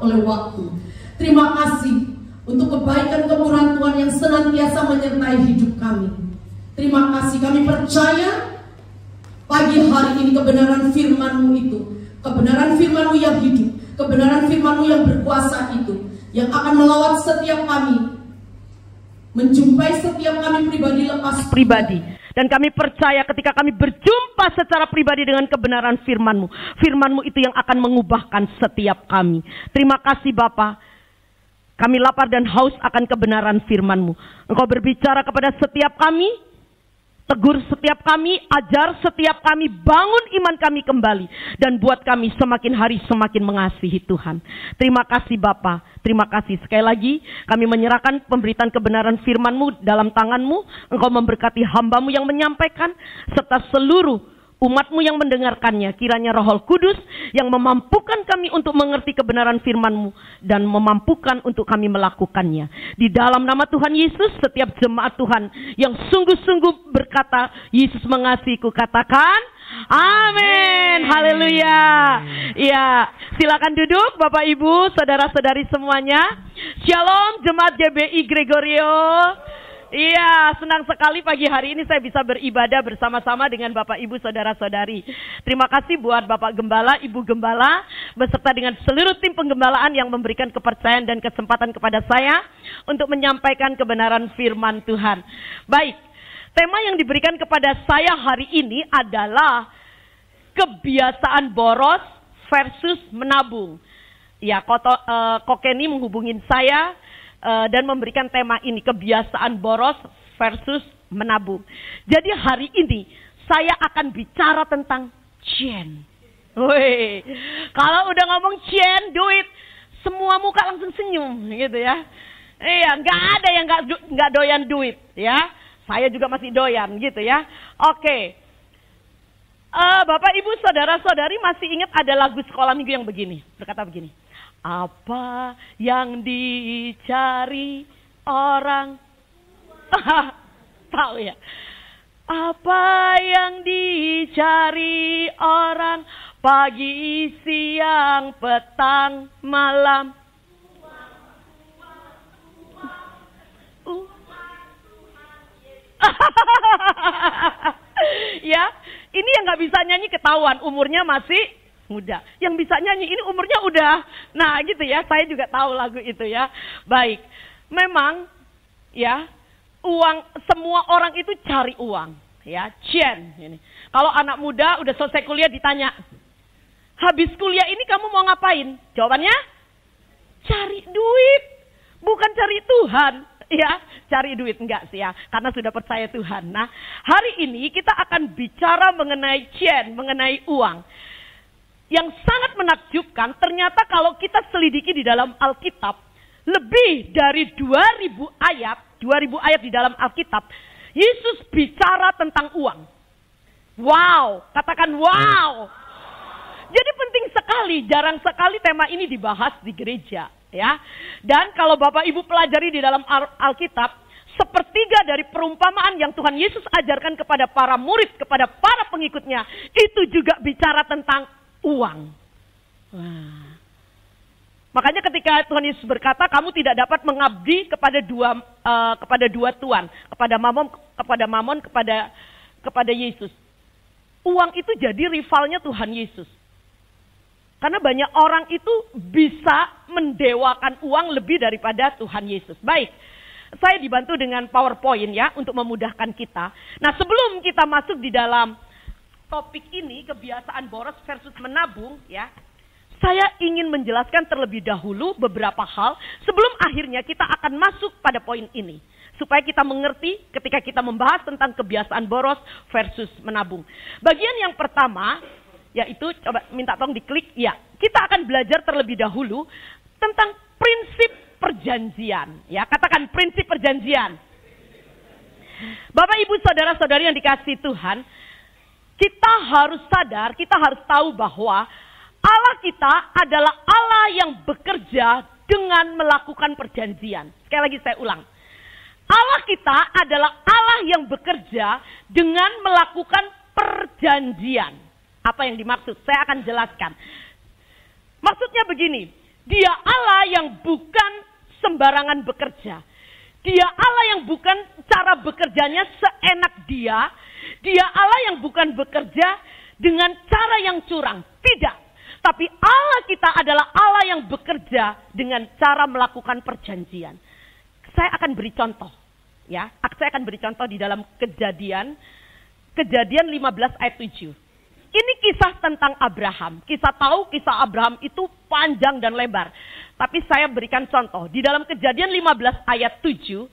oleh waktu. Terima kasih untuk kebaikan kemurahan Tuhan yang senantiasa menyertai hidup kami. Terima kasih, kami percaya pagi hari ini kebenaran firman-Mu itu, kebenaran firman-Mu yang hidup, kebenaran firman-Mu yang berkuasa itu, yang akan melawat setiap kami, menjumpai setiap kami pribadi lepas pribadi. Dan kami percaya ketika kami berjumpa secara pribadi dengan kebenaran firman-Mu, firman-Mu itu yang akan mengubahkan setiap kami. Terima kasih Bapa. Kami lapar dan haus akan kebenaran firman-Mu. Engkau berbicara kepada setiap kami, tegur setiap kami, ajar setiap kami, bangun iman kami kembali. Dan buat kami semakin hari semakin mengasihi Tuhan. Terima kasih Bapa, terima kasih. Sekali lagi kami menyerahkan pemberitaan kebenaran firman-Mu dalam tangan-Mu. Engkau memberkati hamba-Mu yang menyampaikan, serta seluruh umat-Mu yang mendengarkannya. Kiranya Roh Kudus yang memampukan kami untuk mengerti kebenaran firman-Mu dan memampukan untuk kami melakukannya. Di dalam nama Tuhan Yesus, setiap jemaat Tuhan yang sungguh-sungguh berkata, Yesus mengasihiku, katakan amin. Haleluya. Ya, silakan duduk Bapak Ibu, saudara-saudari semuanya. Shalom jemaat GBI Gregorio. Iya, senang sekali pagi hari ini saya bisa beribadah bersama-sama dengan Bapak Ibu Saudara-saudari. Terima kasih buat Bapak Gembala, Ibu Gembala, beserta dengan seluruh tim penggembalaan yang memberikan kepercayaan dan kesempatan kepada saya untuk menyampaikan kebenaran firman Tuhan. Baik, tema yang diberikan kepada saya hari ini adalah kebiasaan boros versus menabung. Ya, Kokeni menghubungin saya dan memberikan tema ini, kebiasaan boros versus menabung. Jadi hari ini saya akan bicara tentang cien. Woi, kalau udah ngomong cien, duit, semua muka langsung senyum gitu ya. Iya, nggak ada yang nggak doyan duit ya. Saya juga masih doyan gitu ya. Oke. Bapak Ibu saudara-saudari masih ingat ada lagu sekolah minggu yang begini, berkata begini. Apa yang dicari orang? Tahu ya? Apa yang dicari orang pagi, siang, petang, malam? Ya, ini yang nggak bisa nyanyi ketahuan umurnya masih muda. Yang bisa nyanyi ini umurnya udah, nah gitu ya, saya juga tahu lagu itu ya. Baik, memang ya, uang, semua orang itu cari uang ya, cien ini. Kalau anak muda udah selesai kuliah ditanya, habis kuliah ini kamu mau ngapain? Jawabannya, cari duit, bukan cari Tuhan ya. Cari duit enggak sih ya, karena sudah percaya Tuhan. Nah, hari ini kita akan bicara mengenai cien, mengenai uang. Yang sangat menakjubkan, ternyata kalau kita selidiki di dalam Alkitab, lebih dari 2000 ayat di dalam Alkitab, Yesus bicara tentang uang. Wow, katakan wow. Jadi penting sekali, jarang sekali tema ini dibahas di gereja ya. Dan kalau Bapak Ibu pelajari di dalam Alkitab, sepertiga dari perumpamaan yang Tuhan Yesus ajarkan kepada para murid, kepada para pengikutnya, itu juga bicara tentang uang. Wah. Makanya ketika Tuhan Yesus berkata, kamu tidak dapat mengabdi kepada dua tuan, kepada Mamon, kepada Yesus. Uang itu jadi rivalnya Tuhan Yesus. Karena banyak orang itu bisa mendewakan uang lebih daripada Tuhan Yesus. Baik, saya dibantu dengan PowerPoint ya untuk memudahkan kita. Nah, sebelum kita masuk di dalam topik ini, kebiasaan boros versus menabung ya, saya ingin menjelaskan terlebih dahulu beberapa hal sebelum akhirnya kita akan masuk pada poin ini. Supaya kita mengerti ketika kita membahas tentang kebiasaan boros versus menabung. Bagian yang pertama, yaitu, coba minta tolong diklik, ya. Kita akan belajar terlebih dahulu tentang prinsip perjanjian. Ya, katakan prinsip perjanjian. Bapak Ibu saudara-saudari yang dikasihi Tuhan, kita harus sadar, kita harus tahu bahwa Allah kita adalah Allah yang bekerja dengan melakukan perjanjian. Sekali lagi saya ulang. Allah kita adalah Allah yang bekerja dengan melakukan perjanjian. Apa yang dimaksud? Saya akan jelaskan. Maksudnya begini, Dia Allah yang bukan sembarangan bekerja. Dia Allah yang bukan cara bekerjanya seenak dia. Dia Allah yang bukan bekerja dengan cara yang curang. Tidak. Tapi Allah kita adalah Allah yang bekerja dengan cara melakukan perjanjian. Saya akan beri contoh. Ya, saya akan beri contoh di dalam Kejadian 15 ayat 7. Ini kisah tentang Abraham. Kisah Abraham itu panjang dan lebar. Tapi saya berikan contoh. Di dalam Kejadian 15 ayat 7.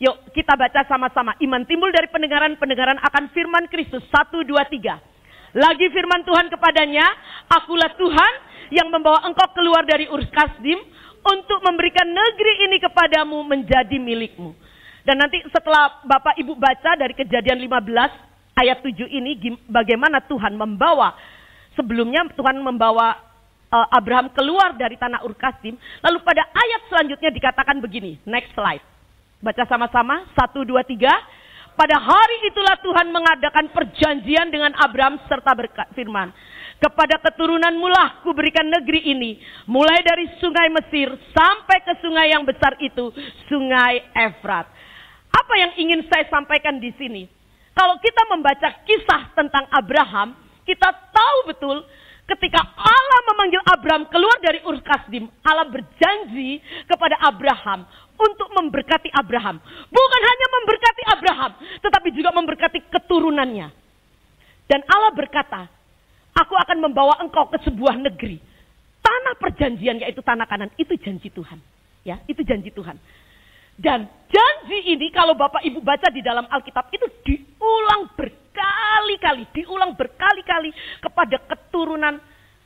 Yuk kita baca sama-sama. Iman timbul dari pendengaran akan firman Kristus. 1, 2, 3. Lagi firman Tuhan kepadanya. Akulah Tuhan yang membawa engkau keluar dari Ur Kasdim. Untuk memberikan negeri ini kepadamu menjadi milikmu. Dan nanti setelah Bapak Ibu baca dari Kejadian 15 ayat 7 ini bagaimana Tuhan membawa, sebelumnya Tuhan membawa Abraham keluar dari tanah Ur Kasdim. Lalu pada ayat selanjutnya dikatakan begini, next slide. Baca sama-sama, 1, 2, 3. Pada hari itulah Tuhan mengadakan perjanjian dengan Abraham serta berfirman, kepada keturunanmu lah kuberikan negeri ini, mulai dari sungai Mesir sampai ke sungai yang besar itu, sungai Efrat. Apa yang ingin saya sampaikan di sini? Kalau kita membaca kisah tentang Abraham, kita tahu betul ketika Allah memanggil Abraham keluar dari Ur Kasdim, Allah berjanji kepada Abraham untuk memberkati Abraham. Bukan hanya memberkati Abraham, tetapi juga memberkati keturunannya. Dan Allah berkata, aku akan membawa engkau ke sebuah negeri. Tanah perjanjian, yaitu tanah Kanaan, itu janji Tuhan. Ya, itu janji Tuhan. Dan janji ini kalau Bapak Ibu baca di dalam Alkitab itu diulang berkali-kali kepada keturunan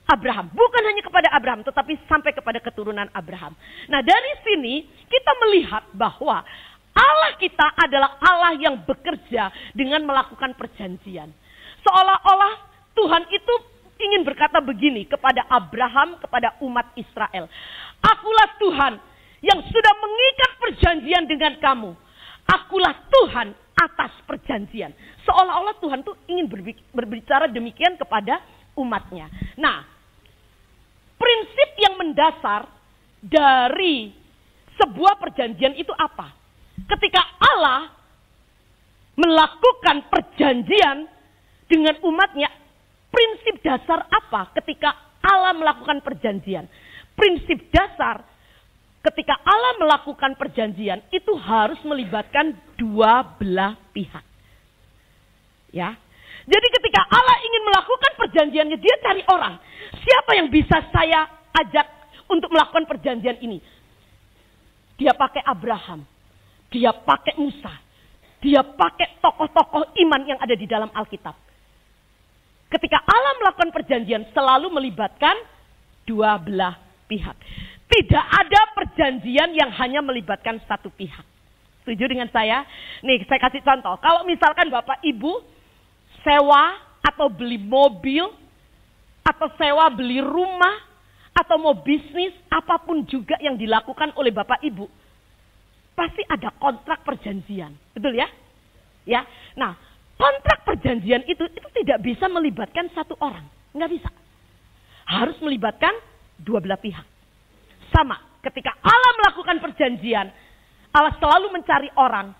Abraham. Bukan hanya kepada Abraham, tetapi sampai kepada keturunan Abraham. Nah, dari sini kita melihat bahwa Allah kita adalah Allah yang bekerja dengan melakukan perjanjian. Seolah-olah Tuhan itu ingin berkata begini kepada Abraham, kepada umat Israel. Akulah Tuhan yang sudah mengikat perjanjian dengan kamu. Akulah Tuhan atas perjanjian. Seolah-olah Tuhan tuh ingin berbicara demikian kepada umatnya. Nah, prinsip yang mendasar dari sebuah perjanjian itu apa? Ketika Allah melakukan perjanjian dengan umatnya, prinsip dasar apa ketika Allah melakukan perjanjian? Prinsip dasar ketika Allah melakukan perjanjian itu harus melibatkan dua belah pihak. Ya. Jadi ketika Allah ingin melakukan perjanjiannya, dia cari orang. Siapa yang bisa saya ajak untuk melakukan perjanjian ini? Dia pakai Abraham. Dia pakai Musa. Dia pakai tokoh-tokoh iman yang ada di dalam Alkitab. Ketika Allah melakukan perjanjian selalu melibatkan dua belah pihak. Tidak ada perjanjian yang hanya melibatkan satu pihak. Setuju dengan saya? Nih, saya kasih contoh. Kalau misalkan Bapak Ibu sewa atau beli mobil, atau sewa beli rumah, atau mau bisnis, apapun juga yang dilakukan oleh Bapak Ibu, pasti ada kontrak perjanjian. Betul ya? Ya. Nah, kontrak perjanjian itu tidak bisa melibatkan satu orang. Nggak bisa. Harus melibatkan dua belah pihak. Sama, ketika Allah melakukan perjanjian, Allah selalu mencari orang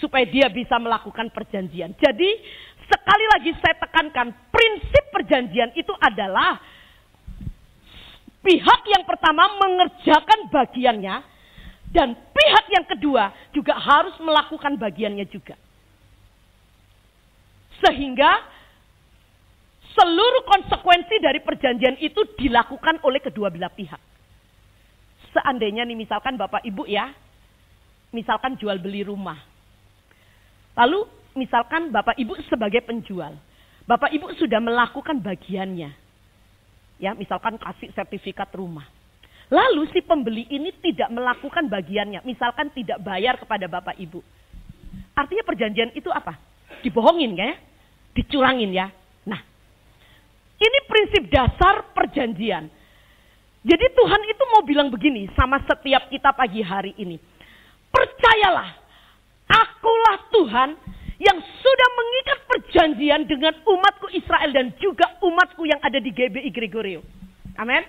supaya dia bisa melakukan perjanjian. Jadi, sekali lagi saya tekankan, prinsip perjanjian itu adalah pihak yang pertama mengerjakan bagiannya, dan pihak yang kedua juga harus melakukan bagiannya juga. Sehingga seluruh konsekuensi dari perjanjian itu dilakukan oleh kedua belah pihak. Seandainya nih misalkan Bapak Ibu ya, misalkan jual beli rumah. Lalu misalkan Bapak Ibu sebagai penjual, Bapak Ibu sudah melakukan bagiannya. Ya, misalkan kasih sertifikat rumah. Lalu si pembeli ini tidak melakukan bagiannya, misalkan tidak bayar kepada Bapak Ibu. Artinya perjanjian itu apa? Dibohongin ya? Dicurangin ya? Nah, ini prinsip dasar perjanjian. Jadi Tuhan itu mau bilang begini sama setiap kita pagi hari ini. Percayalah, akulah Tuhan yang sudah mengikat perjanjian dengan umatku Israel dan juga umatku yang ada di GBI Gregorio. Amin.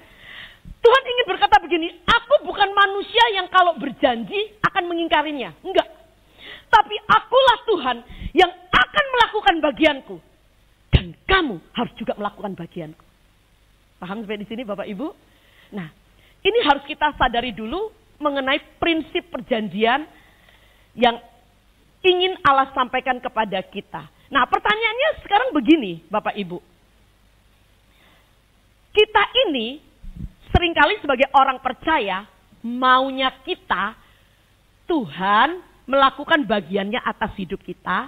Tuhan ingin berkata begini, aku bukan manusia yang kalau berjanji akan mengingkarinya. Enggak. Tapi akulah Tuhan yang akan melakukan bagianku. Dan kamu harus juga melakukan bagianku. Paham sampai di sini Bapak Ibu? Nah, ini harus kita sadari dulu mengenai prinsip perjanjian yang ingin Allah sampaikan kepada kita. Nah, pertanyaannya sekarang begini Bapak Ibu. Kita ini seringkali sebagai orang percaya, maunya kita, Tuhan melakukan bagiannya atas hidup kita,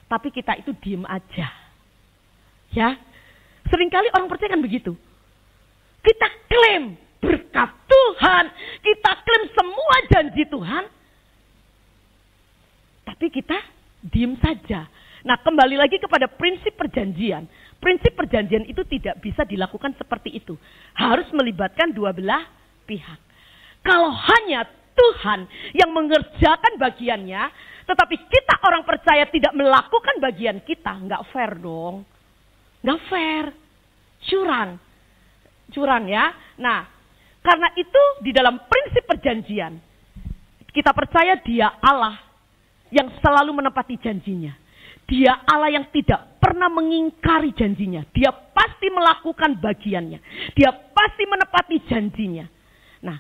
tapi kita itu diem aja. Ya, seringkali orang percaya kan begitu. Kita klaim berkat Tuhan, kita klaim semua janji Tuhan, tapi kita diem saja. Nah, kembali lagi kepada prinsip perjanjian. Prinsip perjanjian itu tidak bisa dilakukan seperti itu. Harus melibatkan dua belah pihak. Kalau hanya Tuhan yang mengerjakan bagiannya, tetapi kita orang percaya tidak melakukan bagian kita, nggak fair dong. Nggak fair. Curang ya. Nah, karena itu di dalam prinsip perjanjian, kita percaya Dia Allah yang selalu menepati janjinya. Dia Allah yang tidak pernah mengingkari janjinya. Dia pasti melakukan bagiannya. Dia pasti menepati janjinya. Nah,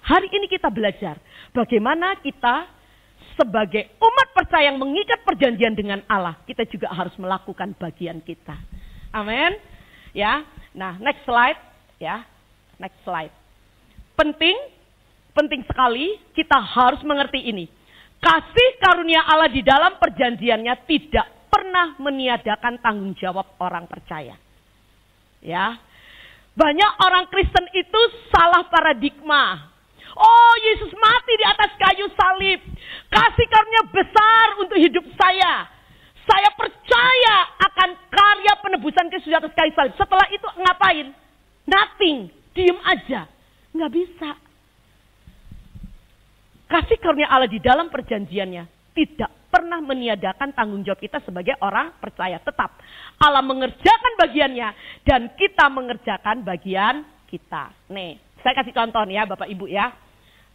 hari ini kita belajar bagaimana kita sebagai umat percaya yang mengikat perjanjian dengan Allah, kita juga harus melakukan bagian kita. Amin. Ya. Nah, next slide ya. Next slide. Penting sekali kita harus mengerti ini. Kasih karunia Allah di dalam perjanjiannya tidak pernah meniadakan tanggung jawab orang percaya. Ya. Banyak orang Kristen itu salah paradigma. Oh, Yesus mati di atas kayu salib. Kasih karunia besar untuk hidup saya. Saya percaya akan karya penebusan Kristus di atas kayu salib. Setelah itu ngapain? Nothing. Diem aja. Nggak bisa. Kasih karunia Allah di dalam perjanjiannya tidak pernah meniadakan tanggung jawab kita sebagai orang percaya. Tetap Allah mengerjakan bagiannya dan kita mengerjakan bagian kita. Nih, saya kasih contoh nih ya Bapak Ibu ya.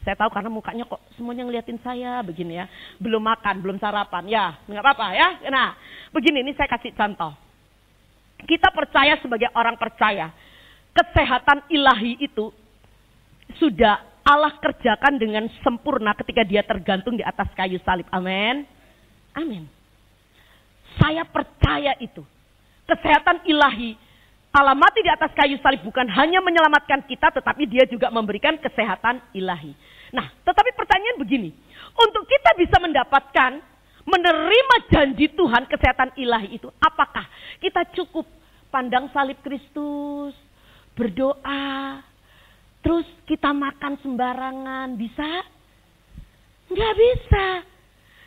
Saya tahu karena mukanya kok semuanya ngeliatin saya begini ya. Belum makan, belum sarapan. Ya, nggak apa-apa ya. Nah, begini ini saya kasih contoh. Kita percaya sebagai orang percaya. Kesehatan ilahi itu sudah Allah kerjakan dengan sempurna ketika Dia tergantung di atas kayu salib. Amin. Amin. Saya percaya itu. Kesehatan ilahi. Allah mati di atas kayu salib bukan hanya menyelamatkan kita, tetapi Dia juga memberikan kesehatan ilahi. Nah, tetapi pertanyaan begini. Untuk kita bisa mendapatkan, menerima janji Tuhan kesehatan ilahi itu, apakah kita cukup pandang salib Kristus, berdoa, terus kita makan sembarangan, bisa? Nggak bisa.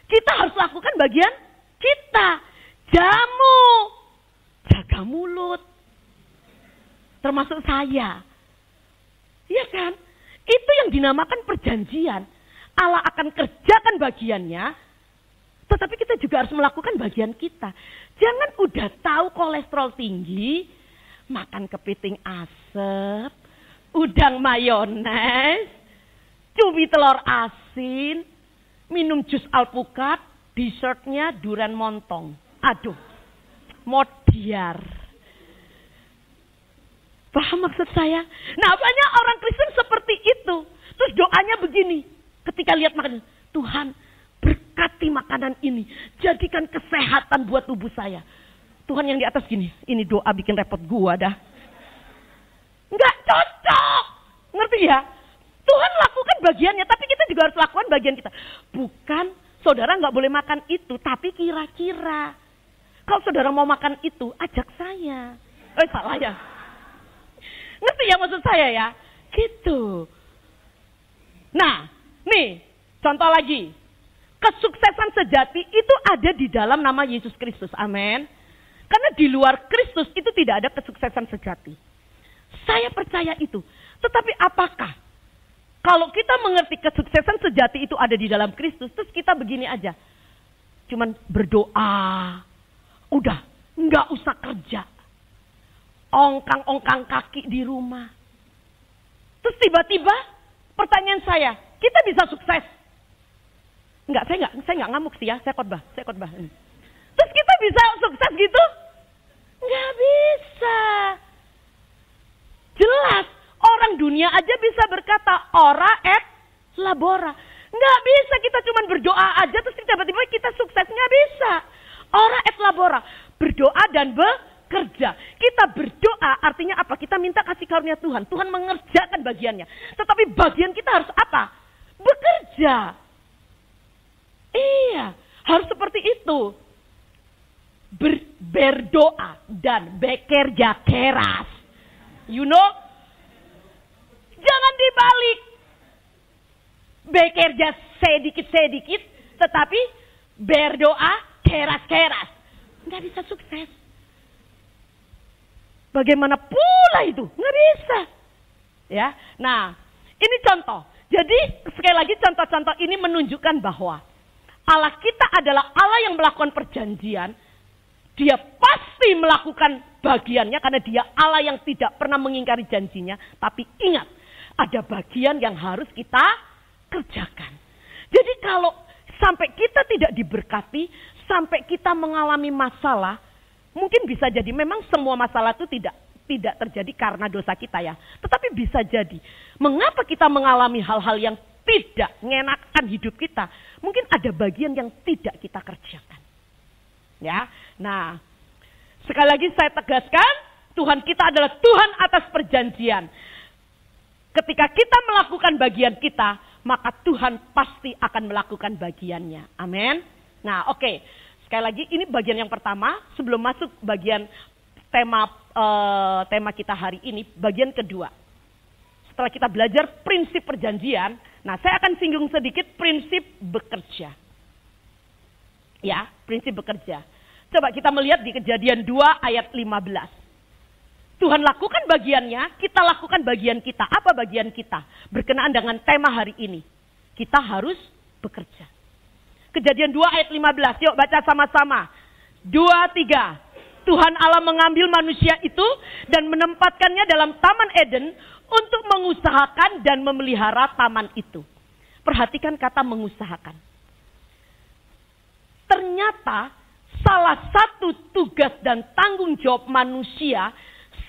Kita harus lakukan bagian kita. Jamu, jaga mulut. Termasuk saya. Iya kan? Itu yang dinamakan perjanjian. Allah akan kerjakan bagiannya, tetapi kita juga harus melakukan bagian kita. Jangan udah tahu kolesterol tinggi, makan kepiting asep, udang mayones, cumi telur asin, minum jus alpukat, dessertnya durian montong. Aduh, modiar. Paham maksud saya? Nah, banyak orang Kristen seperti itu. Terus doanya begini, ketika lihat makanan, Tuhan berkati makanan ini, jadikan kesehatan buat tubuh saya. Tuhan yang di atas gini, ini doa bikin repot gua dah. Nggak cocok. Ngerti ya? Tuhan lakukan bagiannya, tapi kita juga harus lakukan bagian kita. Bukan saudara nggak boleh makan itu, tapi kira-kira. Kalau saudara mau makan itu, ajak saya. Salah ya. Ngerti ya maksud saya ya? Gitu. Nah, nih contoh lagi. Kesuksesan sejati itu ada di dalam nama Yesus Kristus. Amin. Karena di luar Kristus itu tidak ada kesuksesan sejati. Saya percaya itu. Tetapi apakah kalau kita mengerti kesuksesan sejati itu ada di dalam Kristus, terus kita begini aja. Cuman berdoa. Udah, nggak usah kerja. Ongkang-ongkang kaki di rumah. Terus tiba-tiba pertanyaan saya, kita bisa sukses? Enggak, saya enggak ngamuk sih ya, saya khotbah. Terus kita bisa sukses gitu? Enggak bisa. Jelas, orang dunia aja bisa berkata ora et labora. Enggak bisa kita cuma berdoa aja terus tiba-tiba kita sukses, enggak bisa. Ora et labora, berdoa dan bekerja. Kita berdoa artinya apa? Kita minta kasih karunia Tuhan. Tuhan mengerjakan bagiannya. Tetapi bagian kita harus apa? Bekerja. Iya, harus seperti itu. Berdoa dan bekerja keras. You know? Jangan dibalik. Bekerja sedikit-sedikit, tetapi berdoa keras-keras. Nggak bisa sukses. Bagaimana pula itu? Nggak bisa. Ya, nah ini contoh. Jadi sekali lagi contoh-contoh ini menunjukkan bahwa Allah kita adalah Allah yang melakukan perjanjian. Dia pasti melakukan bagiannya karena dia Allah yang tidak pernah mengingkari janjinya. Tapi ingat, ada bagian yang harus kita kerjakan. Jadi kalau sampai kita tidak diberkati, sampai kita mengalami masalah, mungkin bisa jadi memang semua masalah itu tidak terjadi karena dosa kita ya. Tetapi bisa jadi, mengapa kita mengalami hal-hal yang tidak mengenakan hidup kita? Mungkin ada bagian yang tidak kita kerjakan. Ya, nah sekali lagi saya tegaskan, Tuhan kita adalah Tuhan atas perjanjian. Ketika kita melakukan bagian kita, maka Tuhan pasti akan melakukan bagiannya. Amin. Nah, oke. Sekali lagi ini bagian yang pertama. Sebelum masuk bagian tema kita hari ini, bagian kedua. Setelah kita belajar prinsip perjanjian, nah saya akan singgung sedikit prinsip bekerja. Ya, prinsip bekerja. Coba kita melihat di Kejadian 2 ayat 15. Tuhan lakukan bagiannya, kita lakukan bagian kita. Apa bagian kita? Berkenaan dengan tema hari ini. Kita harus bekerja. Kejadian 2 ayat 15. Yuk baca sama-sama. 2, 3. Tuhan Allah mengambil manusia itu dan menempatkannya dalam Taman Eden untuk mengusahakan dan memelihara taman itu. Perhatikan kata mengusahakan. Ternyata salah satu tugas dan tanggung jawab manusia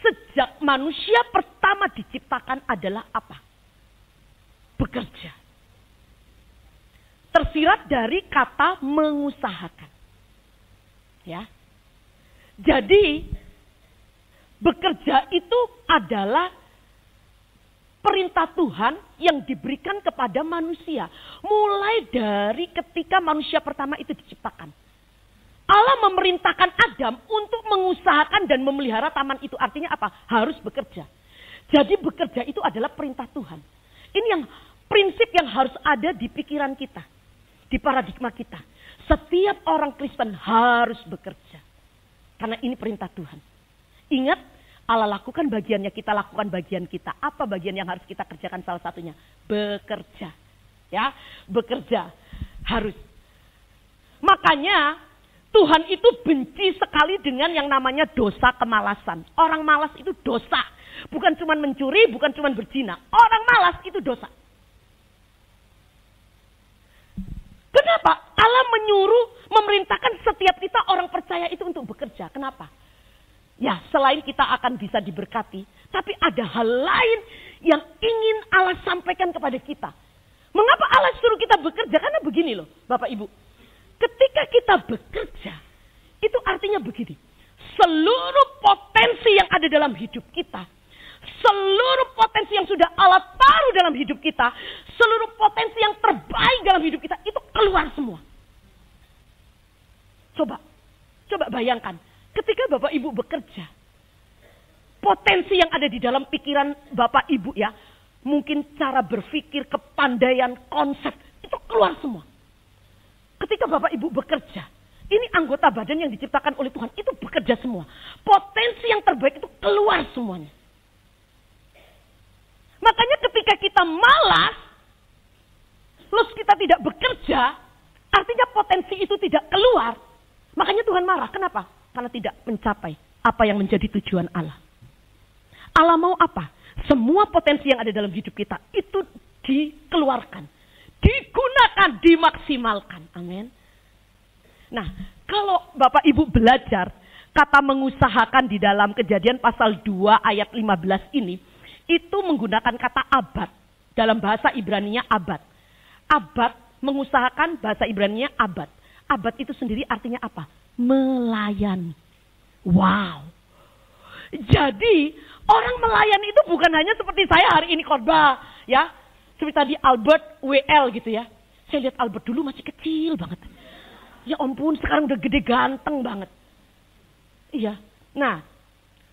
sejak manusia pertama diciptakan adalah apa? Bekerja. Tersirat dari kata mengusahakan. Ya. Jadi bekerja itu adalah perintah Tuhan yang diberikan kepada manusia. Mulai dari ketika manusia pertama itu diciptakan. Allah memerintahkan Adam untuk mengusahakan dan memelihara taman itu. Artinya apa? Harus bekerja. Jadi bekerja itu adalah perintah Tuhan. Ini yang prinsip yang harus ada di pikiran kita. Di paradigma kita. Setiap orang Kristen harus bekerja. Karena ini perintah Tuhan. Ingat, Allah lakukan bagiannya, kita lakukan bagian kita. Apa bagian yang harus kita kerjakan salah satunya? Bekerja. Ya, bekerja. Harus. Makanya Tuhan itu benci sekali dengan yang namanya dosa kemalasan. Orang malas itu dosa. Bukan cuma mencuri, bukan cuma berzina. Orang malas itu dosa. Kenapa? Allah menyuruh, memerintahkan setiap kita orang percaya itu untuk bekerja. Kenapa? Ya, selain kita akan bisa diberkati, tapi ada hal lain yang ingin Allah sampaikan kepada kita. Mengapa Allah suruh kita bekerja? Karena begini loh, Bapak Ibu. Ketika kita bekerja, itu artinya begini. Seluruh potensi yang ada dalam hidup kita, seluruh potensi yang sudah Allah taruh dalam hidup kita, seluruh potensi yang terbaik dalam hidup kita, itu keluar semua. Coba bayangkan. Ketika Bapak Ibu bekerja, potensi yang ada di dalam pikiran Bapak Ibu ya, mungkin cara berpikir, kepandaian, konsep, itu keluar semua. Ketika Bapak Ibu bekerja, ini anggota badan yang diciptakan oleh Tuhan, itu bekerja semua. Potensi yang terbaik itu keluar semuanya. Makanya ketika kita malas, terus kita tidak bekerja, artinya potensi itu tidak keluar. Makanya Tuhan marah, kenapa? Karena tidak mencapai apa yang menjadi tujuan Allah. Allah mau apa? Semua potensi yang ada dalam hidup kita itu dikeluarkan, digunakan, dimaksimalkan. Amin. Nah, kalau Bapak Ibu belajar kata mengusahakan di dalam Kejadian pasal 2 ayat 15 ini, itu menggunakan kata abad. Dalam bahasa Ibraninya abad. Abad, mengusahakan, bahasa Ibraninya abad. Abad itu sendiri artinya apa? Melayani. Wow. Jadi orang melayani itu bukan hanya seperti saya hari ini khotbah, ya. Seperti tadi Albert WL gitu ya. Saya lihat Albert dulu masih kecil banget. Ya ampun, sekarang udah gede ganteng banget. Iya. Nah,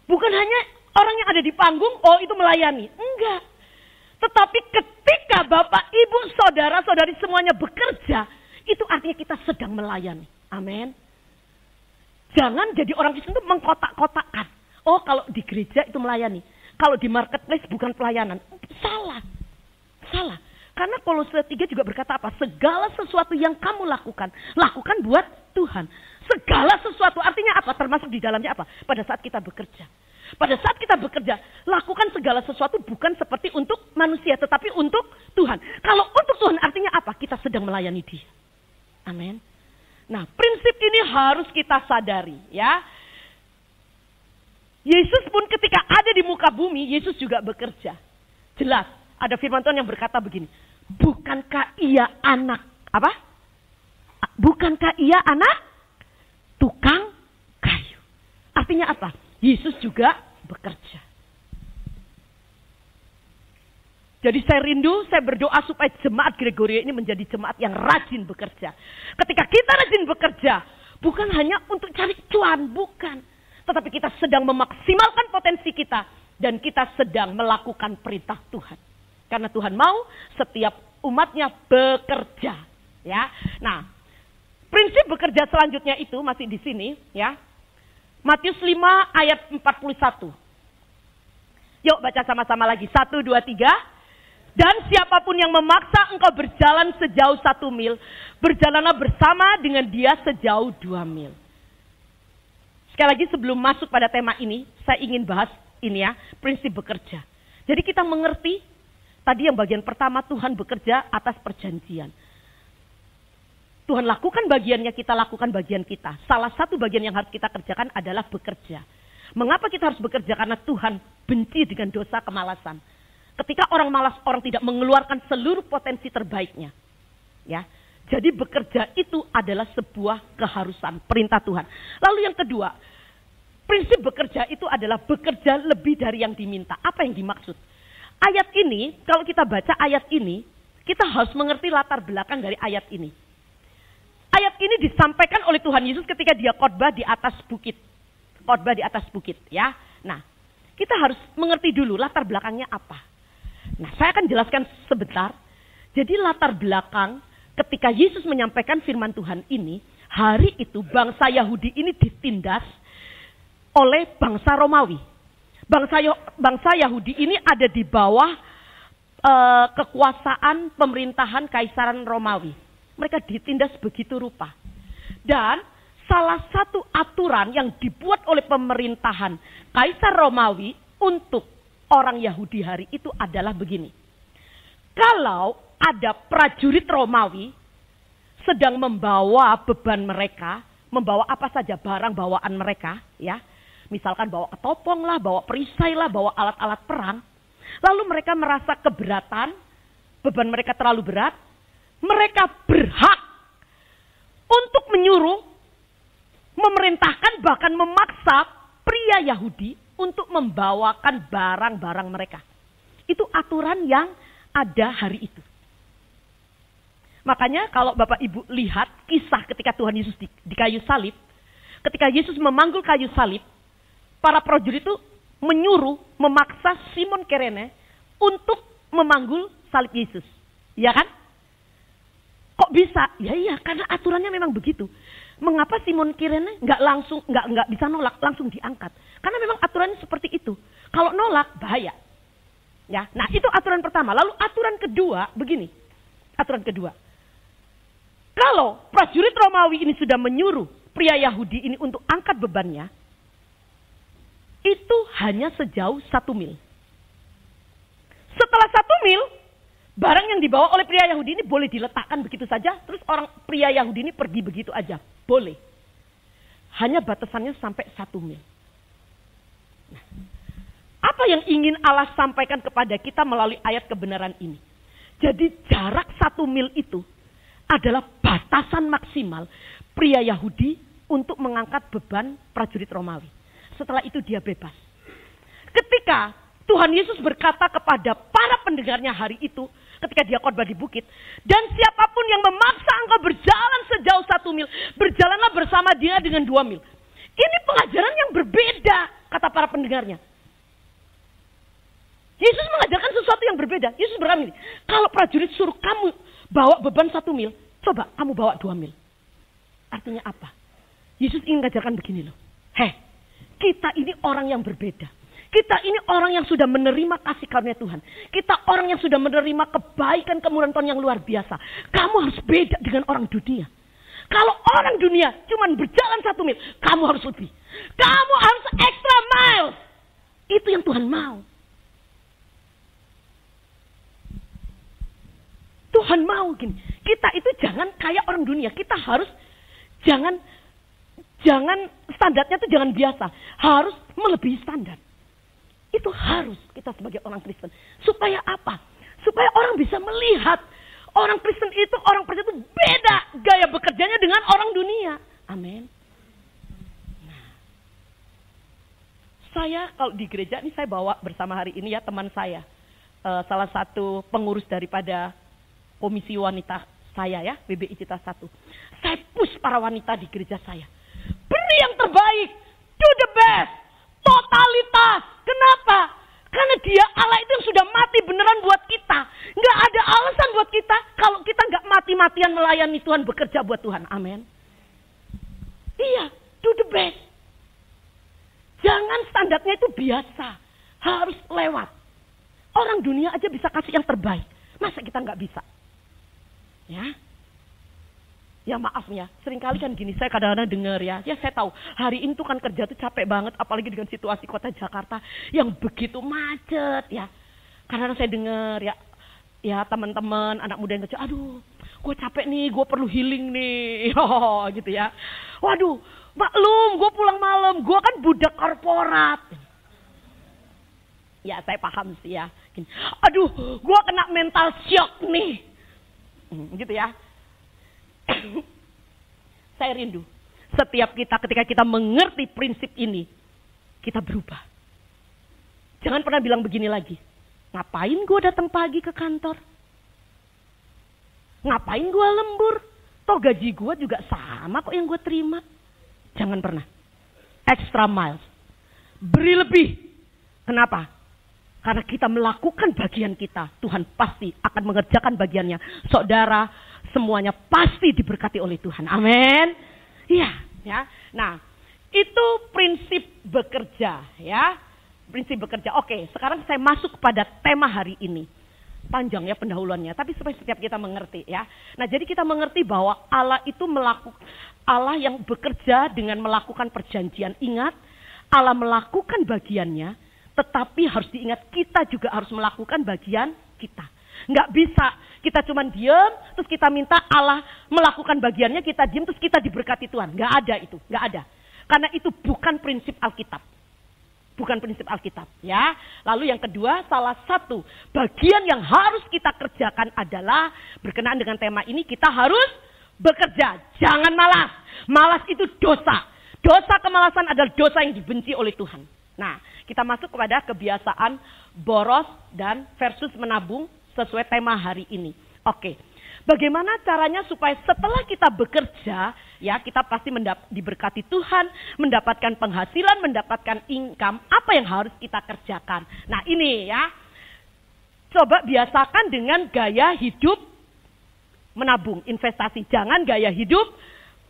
bukan hanya orang yang ada di panggung, oh itu melayani. Enggak. Tetapi ketika Bapak, Ibu, Saudara-saudari semuanya bekerja, itu artinya kita sedang melayani. Amin. Jangan jadi orang Kristen itu mengkotak-kotakkan. Oh, kalau di gereja itu melayani. Kalau di marketplace bukan pelayanan. Salah. Salah. Karena Kolose 3 juga berkata apa? Segala sesuatu yang kamu lakukan, lakukan buat Tuhan. Segala sesuatu artinya apa? Termasuk di dalamnya apa? Pada saat kita bekerja. Pada saat kita bekerja, lakukan segala sesuatu bukan seperti untuk manusia, tetapi untuk Tuhan. Kalau untuk Tuhan artinya apa? Kita sedang melayani Dia. Amin. Nah, prinsip ini harus kita sadari, ya. Yesus pun ketika ada di muka bumi, Yesus juga bekerja. Jelas, ada firman Tuhan yang berkata begini, bukankah ia anak, apa? Bukankah ia anak tukang kayu? Artinya apa? Yesus juga bekerja. Jadi saya rindu, saya berdoa supaya jemaat Gregoria ini menjadi jemaat yang rajin bekerja. Ketika kita rajin bekerja, bukan hanya untuk cari cuan, bukan. Tetapi kita sedang memaksimalkan potensi kita. Dan kita sedang melakukan perintah Tuhan. Karena Tuhan mau setiap umatnya bekerja. Ya. Nah, prinsip bekerja selanjutnya itu masih di sini. Ya. Matius 5 ayat 41. Yuk baca sama-sama lagi. 1, 2, 3. Dan siapapun yang memaksa engkau berjalan sejauh 1 mil, berjalanlah bersama dengan dia sejauh 2 mil. Sekali lagi sebelum masuk pada tema ini, saya ingin bahas ini ya, prinsip bekerja. Jadi kita mengerti, tadi yang bagian pertama Tuhan bekerja atas perjanjian. Tuhan lakukan bagiannya, kita lakukan bagian kita. Salah satu bagian yang harus kita kerjakan adalah bekerja. Mengapa kita harus bekerja? Karena Tuhan benci dengan dosa kemalasan. Ketika orang malas, orang tidak mengeluarkan seluruh potensi terbaiknya. Ya. Jadi bekerja itu adalah sebuah keharusan, perintah Tuhan. Lalu yang kedua, prinsip bekerja itu adalah bekerja lebih dari yang diminta. Apa yang dimaksud? Ayat ini, kalau kita baca ayat ini, kita harus mengerti latar belakang dari ayat ini. Ayat ini disampaikan oleh Tuhan Yesus ketika dia khotbah di atas bukit. Khotbah di atas bukit, ya. Nah, kita harus mengerti dulu latar belakangnya apa. Nah, saya akan jelaskan sebentar. Jadi latar belakang ketika Yesus menyampaikan firman Tuhan ini, hari itu bangsa Yahudi ini ditindas oleh bangsa Romawi. Bangsa Yahudi ini ada di bawah kekuasaan pemerintahan Kaisaran Romawi. Mereka ditindas begitu rupa. Dan salah satu aturan yang dibuat oleh pemerintahan Kaisar Romawi untuk orang Yahudi hari itu adalah begini. Kalau ada prajurit Romawi sedang membawa beban mereka, membawa apa saja barang bawaan mereka, ya. Misalkan bawa ketopong lah, bawa perisai lah, bawa alat-alat perang. Lalu mereka merasa keberatan, beban mereka terlalu berat. Mereka berhak untuk menyuruh, memerintahkan, bahkan memaksa pria Yahudi untuk membawakan barang-barang mereka. Itu aturan yang ada hari itu. Makanya kalau Bapak Ibu lihat kisah ketika Tuhan Yesus di kayu salib. Ketika Yesus memanggul kayu salib, para prajurit itu menyuruh, memaksa Simon Kirene untuk memanggul salib Yesus. Ya kan? Kok bisa? Ya iya, karena aturannya memang begitu. Mengapa Simon Kirene nggak bisa nolak, langsung diangkat? Karena memang aturannya seperti itu. Kalau nolak bahaya. Ya, nah itu aturan pertama. Lalu aturan kedua begini. Aturan kedua. Kalau prajurit Romawi ini sudah menyuruh pria Yahudi ini untuk angkat bebannya, itu hanya sejauh 1 mil. Setelah 1 mil, barang yang dibawa oleh pria Yahudi ini boleh diletakkan begitu saja. Terus orang pria Yahudi ini pergi begitu aja. Boleh. Hanya batasannya sampai 1 mil. Nah, apa yang ingin Allah sampaikan kepada kita melalui ayat kebenaran ini? Jadi jarak 1 mil itu adalah batasan maksimal pria Yahudi untuk mengangkat beban prajurit Romawi. Setelah itu dia bebas. Ketika Tuhan Yesus berkata kepada para pendengarnya hari itu, ketika dia khotbah di bukit, dan siapapun yang memaksa engkau berjalan sejauh 1 mil, berjalanlah bersama dia dengan 2 mil. Ini pengajaran yang berbeda, kata para pendengarnya. Yesus mengajarkan sesuatu yang berbeda. Yesus berkata ini, kalau prajurit suruh kamu bawa beban 1 mil, coba kamu bawa 2 mil. Artinya apa? Yesus ingin mengajarkan begini loh. Kita ini orang yang berbeda. Kita ini orang yang sudah menerima kasih karunia Tuhan. Kita orang yang sudah menerima kebaikan kemurahan Tuhan yang luar biasa. Kamu harus beda dengan orang dunia. Kalau orang dunia cuma berjalan 1 mil, kamu harus lebih. Kamu harus extra miles. Itu yang Tuhan mau. Tuhan mau gini. Kita itu jangan kayak orang dunia. Kita harus jangan standarnya itu jangan biasa. Harus melebihi standar. Itu harus kita sebagai orang Kristen. Supaya apa? Supaya orang bisa melihat orang Kristen itu, orang percaya itu beda gaya bekerjanya dengan orang dunia. Amin. Nah, saya kalau di gereja ini saya bawa bersama hari ini ya teman saya. Salah satu pengurus daripada komisi wanita saya ya, BBI Cita 1. Saya push para wanita di gereja saya. Beri yang terbaik. Do the best. Totalitas. Kenapa? Karena dia Allah itu yang sudah mati beneran buat kita. Nggak ada alasan buat kita kalau kita nggak mati-matian melayani Tuhan, bekerja buat Tuhan. Amin. Iya, do the best. Jangan standarnya itu biasa. Harus lewat. Orang dunia aja bisa kasih yang terbaik. Masa kita nggak bisa? Ya. Ya maaf ya, seringkali kan gini, saya kadang-kadang dengar ya saya tahu, hari ini tuh kan kerja tuh capek banget, apalagi dengan situasi kota Jakarta yang begitu macet ya. Karena saya dengar ya teman-teman, anak muda yang kerja, aduh, gue capek nih, gue perlu healing nih, gitu ya. Waduh, maklum, gue pulang malam, gue kan budak korporat. Ya saya paham sih ya, gini, aduh, gue kena mental shock nih, gitu ya. Saya rindu setiap kita ketika kita mengerti prinsip ini, kita berubah. Jangan pernah bilang begini lagi, ngapain gue datang pagi ke kantor? Ngapain gue lembur? Toh gaji gue juga sama kok yang gue terima. Jangan pernah. Extra miles. Beri lebih. Kenapa? Karena kita melakukan bagian kita, Tuhan pasti akan mengerjakan bagiannya. Saudara, semuanya pasti diberkati oleh Tuhan. Amin. Iya, ya. Nah, itu prinsip bekerja, ya. Prinsip bekerja. Oke, sekarang saya masuk kepada tema hari ini. Panjang ya pendahuluannya, tapi supaya setiap kita mengerti, ya. Nah, jadi kita mengerti bahwa Allah itu Allah yang bekerja dengan melakukan perjanjian. Ingat, Allah melakukan bagiannya. Tetapi harus diingat kita juga harus melakukan bagian kita. Nggak bisa kita cuma diam terus kita minta Allah melakukan bagiannya, kita diam terus kita diberkati Tuhan. Nggak ada itu, nggak ada. Karena itu bukan prinsip Alkitab. Bukan prinsip Alkitab, ya. Lalu yang kedua, salah satu bagian yang harus kita kerjakan adalah berkenaan dengan tema ini, kita harus bekerja. Jangan malas. Malas itu dosa. Dosa kemalasan adalah dosa yang dibenci oleh Tuhan. Nah, kita masuk kepada kebiasaan boros dan versus menabung sesuai tema hari ini. Oke, bagaimana caranya supaya setelah kita bekerja, ya kita pasti diberkati Tuhan, mendapatkan penghasilan, mendapatkan income, apa yang harus kita kerjakan. Nah ini ya, coba biasakan dengan gaya hidup menabung, investasi. Jangan gaya hidup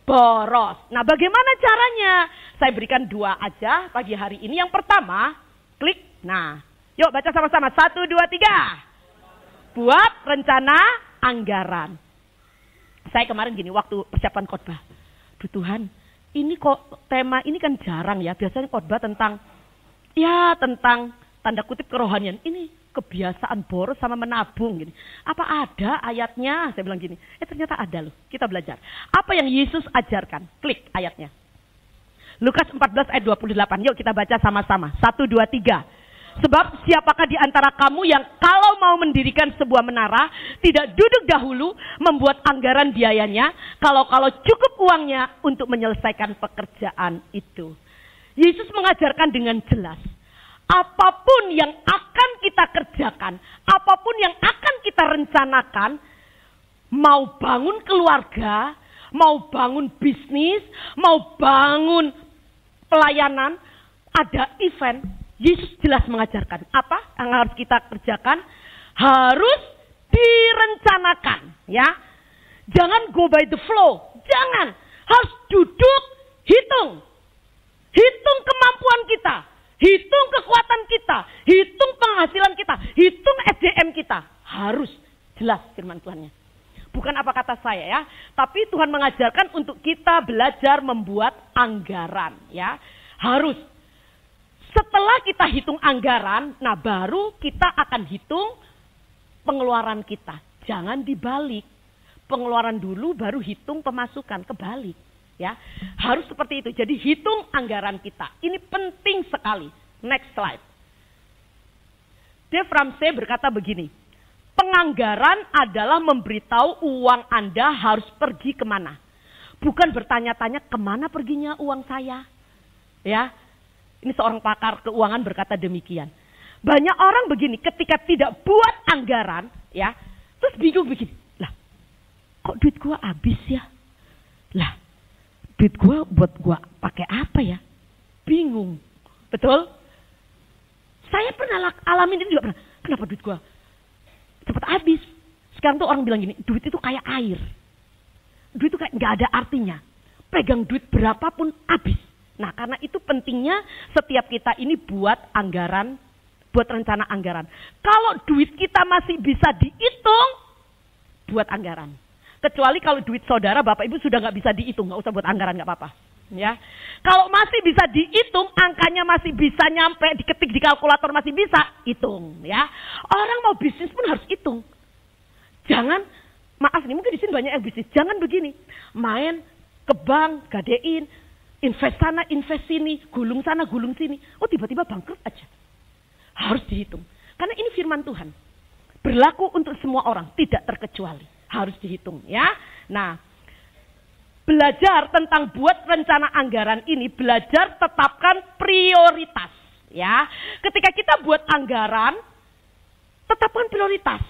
boros. Nah bagaimana caranya? Saya berikan 2 aja pagi hari ini. Yang pertama, klik. Nah, yuk baca sama-sama. 1, 2, 3. Buat rencana anggaran. Saya kemarin gini, waktu persiapan khotbah. Duh Tuhan, ini kok tema ini kan jarang ya. Biasanya khotbah tentang ya tentang tanda kutip kerohanian. Ini kebiasaan boros sama menabung gini. Apa ada ayatnya? Saya bilang gini. Ternyata ada loh. Kita belajar. Apa yang Yesus ajarkan? Klik ayatnya. Lukas 14 ayat 28. Yuk kita baca sama-sama. 1, 2, 3. Sebab siapakah di antara kamu yang kalau mau mendirikan sebuah menara, tidak duduk dahulu membuat anggaran biayanya, kalau cukup uangnya untuk menyelesaikan pekerjaan itu. Yesus mengajarkan dengan jelas. Apapun yang akan kita kerjakan, apapun yang akan kita rencanakan, mau bangun keluarga, mau bangun bisnis, mau bangun pelayanan, ada event, Yesus jelas mengajarkan apa yang harus kita kerjakan, harus direncanakan, ya. Jangan go by the flow, jangan. Harus duduk, hitung kemampuan kita, hitung kekuatan kita, hitung penghasilan kita, hitung SDM kita. Harus jelas firman Tuhannya. Bukan apa kata saya ya, tapi Tuhan mengajarkan untuk kita belajar membuat anggaran, ya. Harus. Setelah kita hitung anggaran, nah baru kita akan hitung pengeluaran kita. Jangan dibalik. Pengeluaran dulu baru hitung pemasukan, kebalik. Ya, harus seperti itu. Jadi hitung anggaran kita. Ini penting sekali. Next slide. Dave Ramsey berkata begini. Penganggaran adalah memberitahu uang Anda harus pergi kemana. Bukan bertanya-tanya kemana perginya uang saya. Ya. Ini seorang pakar keuangan berkata demikian. Banyak orang begini, ketika tidak buat anggaran, ya, terus bingung begini. Lah, kok duit gua habis ya? Lah, duit gua buat gua pakai apa ya? Bingung, betul? Saya pernah alamin itu juga pernah. Kenapa duit gua cepat habis? Sekarang tuh orang bilang gini, duit itu kayak air. Duit itu kayak nggak ada artinya. Pegang duit berapapun habis. Nah, karena itu pentingnya setiap kita ini buat anggaran, buat rencana anggaran. Kalau duit kita masih bisa dihitung, buat anggaran. Kecuali kalau duit saudara, Bapak Ibu sudah nggak bisa dihitung, nggak usah buat anggaran, nggak apa-apa. Ya, kalau masih bisa dihitung, angkanya masih bisa nyampe, diketik di kalkulator masih bisa, hitung. Ya, orang mau bisnis pun harus hitung. Jangan, maaf nih, mungkin di sini banyak yang bisnis. Jangan begini, main ke bank, gadein. Invest sana, invest sini, gulung sana, gulung sini. Oh tiba-tiba bangkrut aja. Harus dihitung. Karena ini firman Tuhan. Berlaku untuk semua orang, tidak terkecuali. Harus dihitung ya. Nah, belajar tentang buat rencana anggaran ini, belajar tetapkan prioritas. Ya, ketika kita buat anggaran, tetapkan prioritas.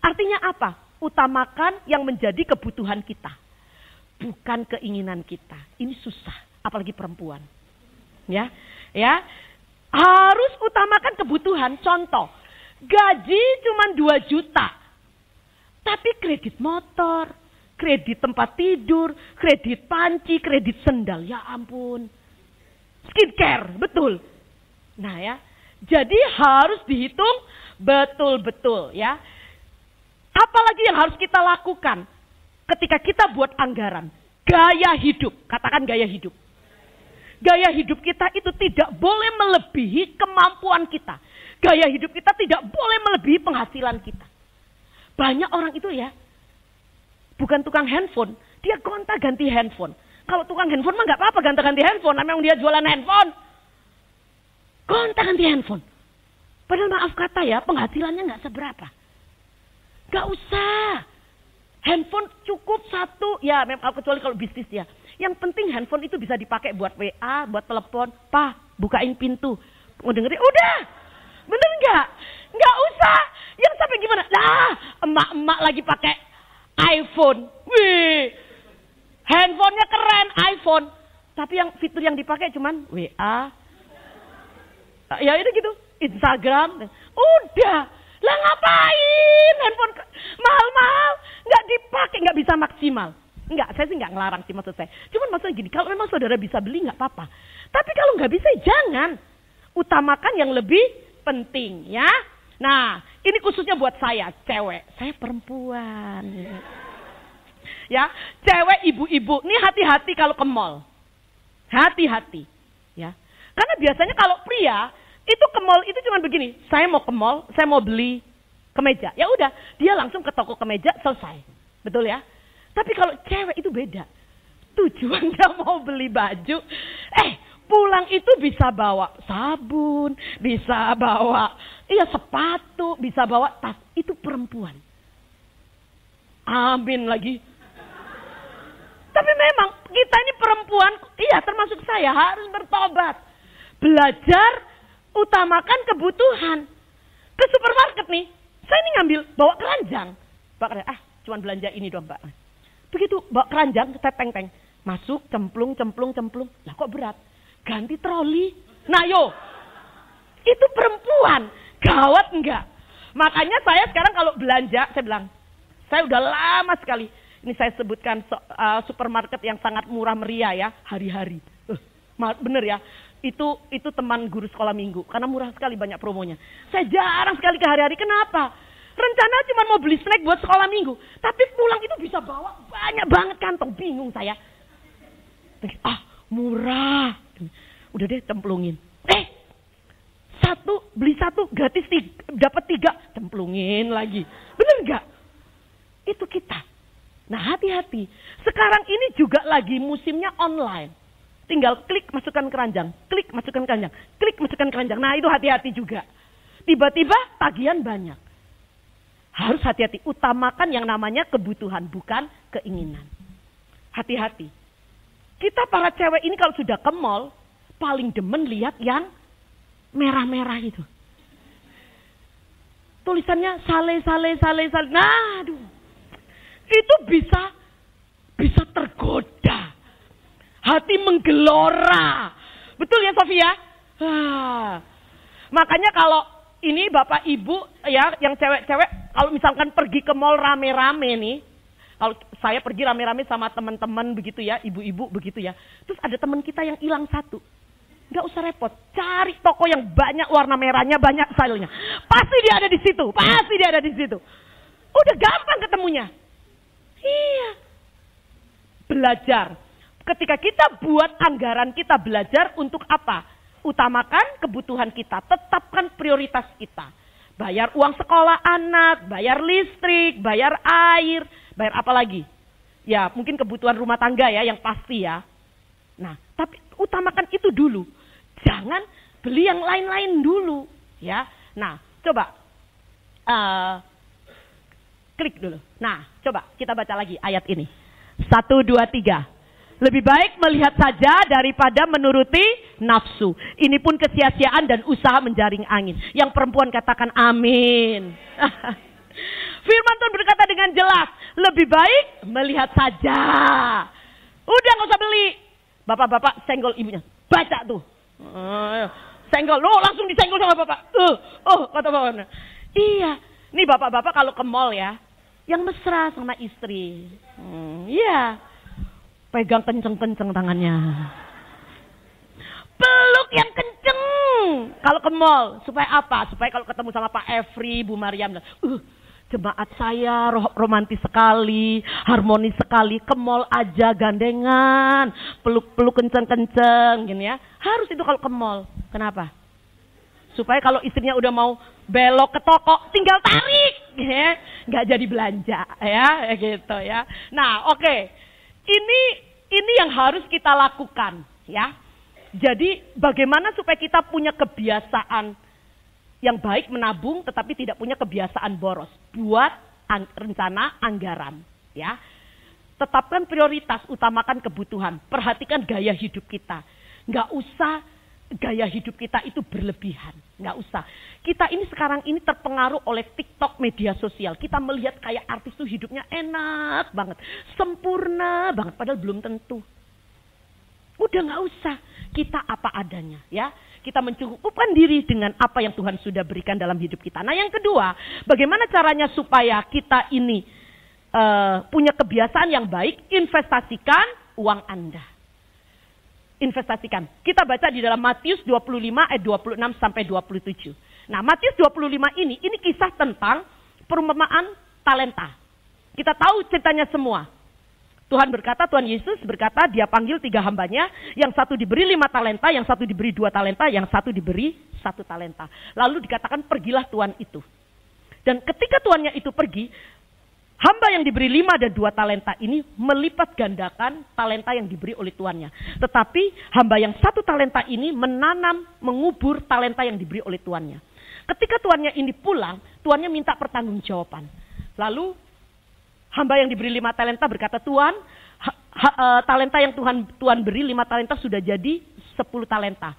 Artinya apa? Utamakan yang menjadi kebutuhan kita. Bukan keinginan kita. Ini susah, apalagi perempuan. Ya, harus utamakan kebutuhan. Contoh, gaji cuma 2 juta. Tapi kredit motor, kredit tempat tidur, kredit panci, kredit sendal. Ya ampun. Skincare, betul. Nah ya, jadi harus dihitung betul-betul ya. Apalagi yang harus kita lakukan? Ketika kita buat anggaran, gaya hidup, katakan gaya hidup. Gaya hidup kita itu tidak boleh melebihi kemampuan kita. Gaya hidup kita tidak boleh melebihi penghasilan kita. Banyak orang itu ya, bukan tukang handphone, dia gonta-ganti handphone. Kalau tukang handphone mah nggak apa-apa gonta-ganti handphone, memang dia jualan handphone. Gonta-ganti handphone. Padahal maaf kata ya, penghasilannya nggak seberapa. Nggak usah. Handphone cukup 1, ya memang kecuali kalau bisnis ya. Yang penting handphone itu bisa dipakai buat WA, buat telepon. Pak, bukain pintu. Mau dengerin? Udah. Bener nggak? Nggak usah. Yang sampai gimana? Lah, emak-emak lagi pakai iPhone. Wih, handphonenya keren, iPhone. Tapi yang fitur yang dipakai cuman WA. Ya itu gitu. Instagram. Udah. Lah ngapain handphone mahal-mahal nggak dipakai, nggak bisa maksimal. Enggak, saya sih nggak ngelarang sih maksud saya. Cuman maksudnya gini, kalau memang saudara bisa beli nggak apa-apa. Tapi kalau nggak bisa jangan. Utamakan yang lebih penting ya. Nah, ini khususnya buat saya, cewek. Saya perempuan. Ya, cewek ibu-ibu. Nih hati-hati kalau ke mall. Hati-hati. Ya. Karena biasanya kalau pria itu ke mall itu cuma begini, saya mau ke mall, saya mau beli kemeja. Ya udah, dia langsung ke toko kemeja, selesai. Betul ya? Tapi kalau cewek itu beda. Tujuannya mau beli baju, pulang itu bisa bawa sabun, bisa bawa sepatu, bisa bawa tas. Itu perempuan. Amin lagi. Tapi memang kita ini perempuan, termasuk saya harus bertobat. Belajar utamakan kebutuhan. Ke supermarket nih, saya ini ngambil bawa keranjang. Cuman belanja ini doang, Mbak. Begitu bawa keranjang, teng-teng. Masuk, cemplung. Lah kok berat? Ganti troli. Nah itu perempuan. Gawat enggak? Makanya saya sekarang kalau belanja, saya bilang, saya udah lama sekali. Ini saya sebutkan supermarket yang sangat murah meriah ya, hari-hari. Bener ya, itu teman guru sekolah minggu. Karena murah sekali banyak promonya. Saya jarang sekali ke hari-hari, kenapa? Rencana cuma mau beli snack buat sekolah minggu. Tapi pulang itu bisa bawa banyak banget kantong, bingung saya. Murah. Udah deh cemplungin. Beli satu gratis dapat 3, cemplungin lagi. Bener nggak? Itu kita. Nah hati-hati. Sekarang ini juga lagi musimnya online. Tinggal klik masukkan keranjang, klik masukkan keranjang, klik masukkan keranjang. Nah itu hati-hati juga. Tiba-tiba tagihan banyak. Harus hati-hati. Utamakan yang namanya kebutuhan, bukan keinginan. Hati-hati. Kita para cewek ini kalau sudah ke mall, paling demen lihat yang merah-merah itu. Tulisannya sale. Nah, aduh. Itu bisa tergoda. Hati menggelora. Betul ya Sofia? Makanya kalau ini Bapak Ibu ya yang cewek-cewek kalau misalkan pergi ke mall rame-rame nih. Kalau saya pergi rame-rame sama teman-teman begitu ya, ibu-ibu begitu ya. Terus ada teman kita yang hilang satu. Nggak usah repot, cari toko yang banyak warna merahnya, banyak stylenya. Pasti dia ada di situ. Udah gampang ketemunya. Iya. Belajar. Ketika kita buat anggaran kita belajar untuk apa? Utamakan kebutuhan kita, tetapkan prioritas kita. Bayar uang sekolah anak, bayar listrik, bayar air, bayar apa lagi? Ya mungkin kebutuhan rumah tangga ya yang pasti ya. Nah tapi utamakan itu dulu. Jangan beli yang lain-lain dulu ya. Nah coba klik dulu. Nah coba kita baca lagi ayat ini. 1, 2, 3. Lebih baik melihat saja daripada menuruti nafsu. Ini pun kesia-siaan dan usaha menjaring angin. Yang perempuan katakan amin. Firman Tuhan berkata dengan jelas. Lebih baik melihat saja. Udah gak usah beli. Bapak-bapak senggol ibunya. Baca tuh. Senggol. Langsung disenggol sama bapak. Kata bapak. Iya. Nih bapak-bapak kalau ke mall ya. Yang mesra sama istri. Iya. Pegang kenceng-kenceng tangannya. Peluk yang kenceng. Kalau ke mall. Supaya apa? Supaya kalau ketemu sama Pak Efri, Bu Mariam. Jemaat saya romantis sekali. Harmonis sekali. Ke mall aja gandengan. Peluk-peluk kenceng-kenceng. Gini ya. Harus itu kalau ke mall. Kenapa? Supaya kalau istrinya udah mau belok ke toko. Tinggal tarik. Nggak jadi belanja. Ya gitu ya. Nah oke. Ini yang harus kita lakukan ya. Jadi bagaimana supaya kita punya kebiasaan yang baik menabung tetapi tidak punya kebiasaan boros. Buat rencana anggaran ya. Tetapkan prioritas, utamakan kebutuhan. Perhatikan gaya hidup kita. Nggak usah gaya hidup kita itu berlebihan. Nggak usah. Kita ini sekarang ini terpengaruh oleh TikTok, media sosial. Kita melihat kayak artis tuh hidupnya enak banget. Sempurna banget. Padahal belum tentu. Udah nggak usah. Kita apa adanya ya. Kita mencukupkan diri dengan apa yang Tuhan sudah berikan dalam hidup kita. Nah yang kedua. Bagaimana caranya supaya kita ini punya kebiasaan yang baik. Investasikan uang Anda. Investasikan. Kita baca di dalam Matius 25 ayat 26 sampai 27. Nah, Matius 25 ini kisah tentang perumpamaan talenta. Kita tahu ceritanya semua. Tuhan Yesus berkata, dia panggil 3 hambanya, yang satu diberi 5 talenta, yang satu diberi 2 talenta, yang satu diberi 1 talenta. Lalu dikatakan pergilah tuan itu. Dan ketika tuannya itu pergi, hamba yang diberi 5 dan 2 talenta ini melipat gandakan talenta yang diberi oleh tuannya. Tetapi hamba yang 1 talenta ini menanam, mengubur talenta yang diberi oleh tuannya. Ketika tuannya ini pulang, tuannya minta pertanggungjawaban. Lalu hamba yang diberi 5 talenta berkata, Tuan, talenta yang Tuhan beri 5 talenta sudah jadi 10 talenta.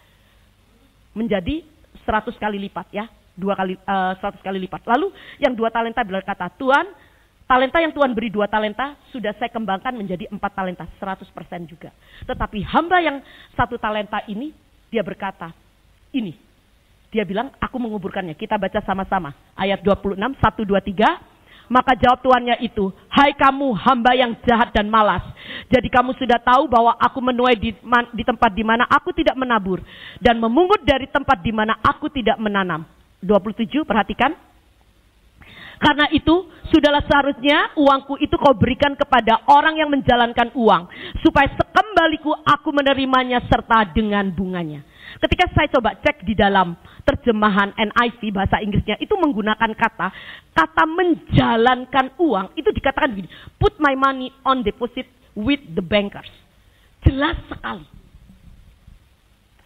Menjadi 100 kali lipat ya. 100 kali lipat. Lalu yang 2 talenta berkata, Tuan, talenta yang Tuhan beri 2 talenta sudah saya kembangkan menjadi 4 talenta. 100% juga. Tetapi hamba yang 1 talenta ini, dia berkata, ini. Dia bilang, aku menguburkannya. Kita baca sama-sama. Ayat 26, 1, 2, 3. Maka jawab tuannya itu, hai kamu hamba yang jahat dan malas. Jadi kamu sudah tahu bahwa aku menuai di tempat di mana aku tidak menabur. Dan memungut dari tempat di mana aku tidak menanam. 27, perhatikan. Karena itu, sudahlah seharusnya uangku itu kau berikan kepada orang yang menjalankan uang. Supaya sekembaliku aku menerimanya serta dengan bunganya. Ketika saya coba cek di dalam terjemahan NIV bahasa Inggrisnya itu menggunakan kata menjalankan uang itu dikatakan begini, put my money on deposit with the bankers. Jelas sekali.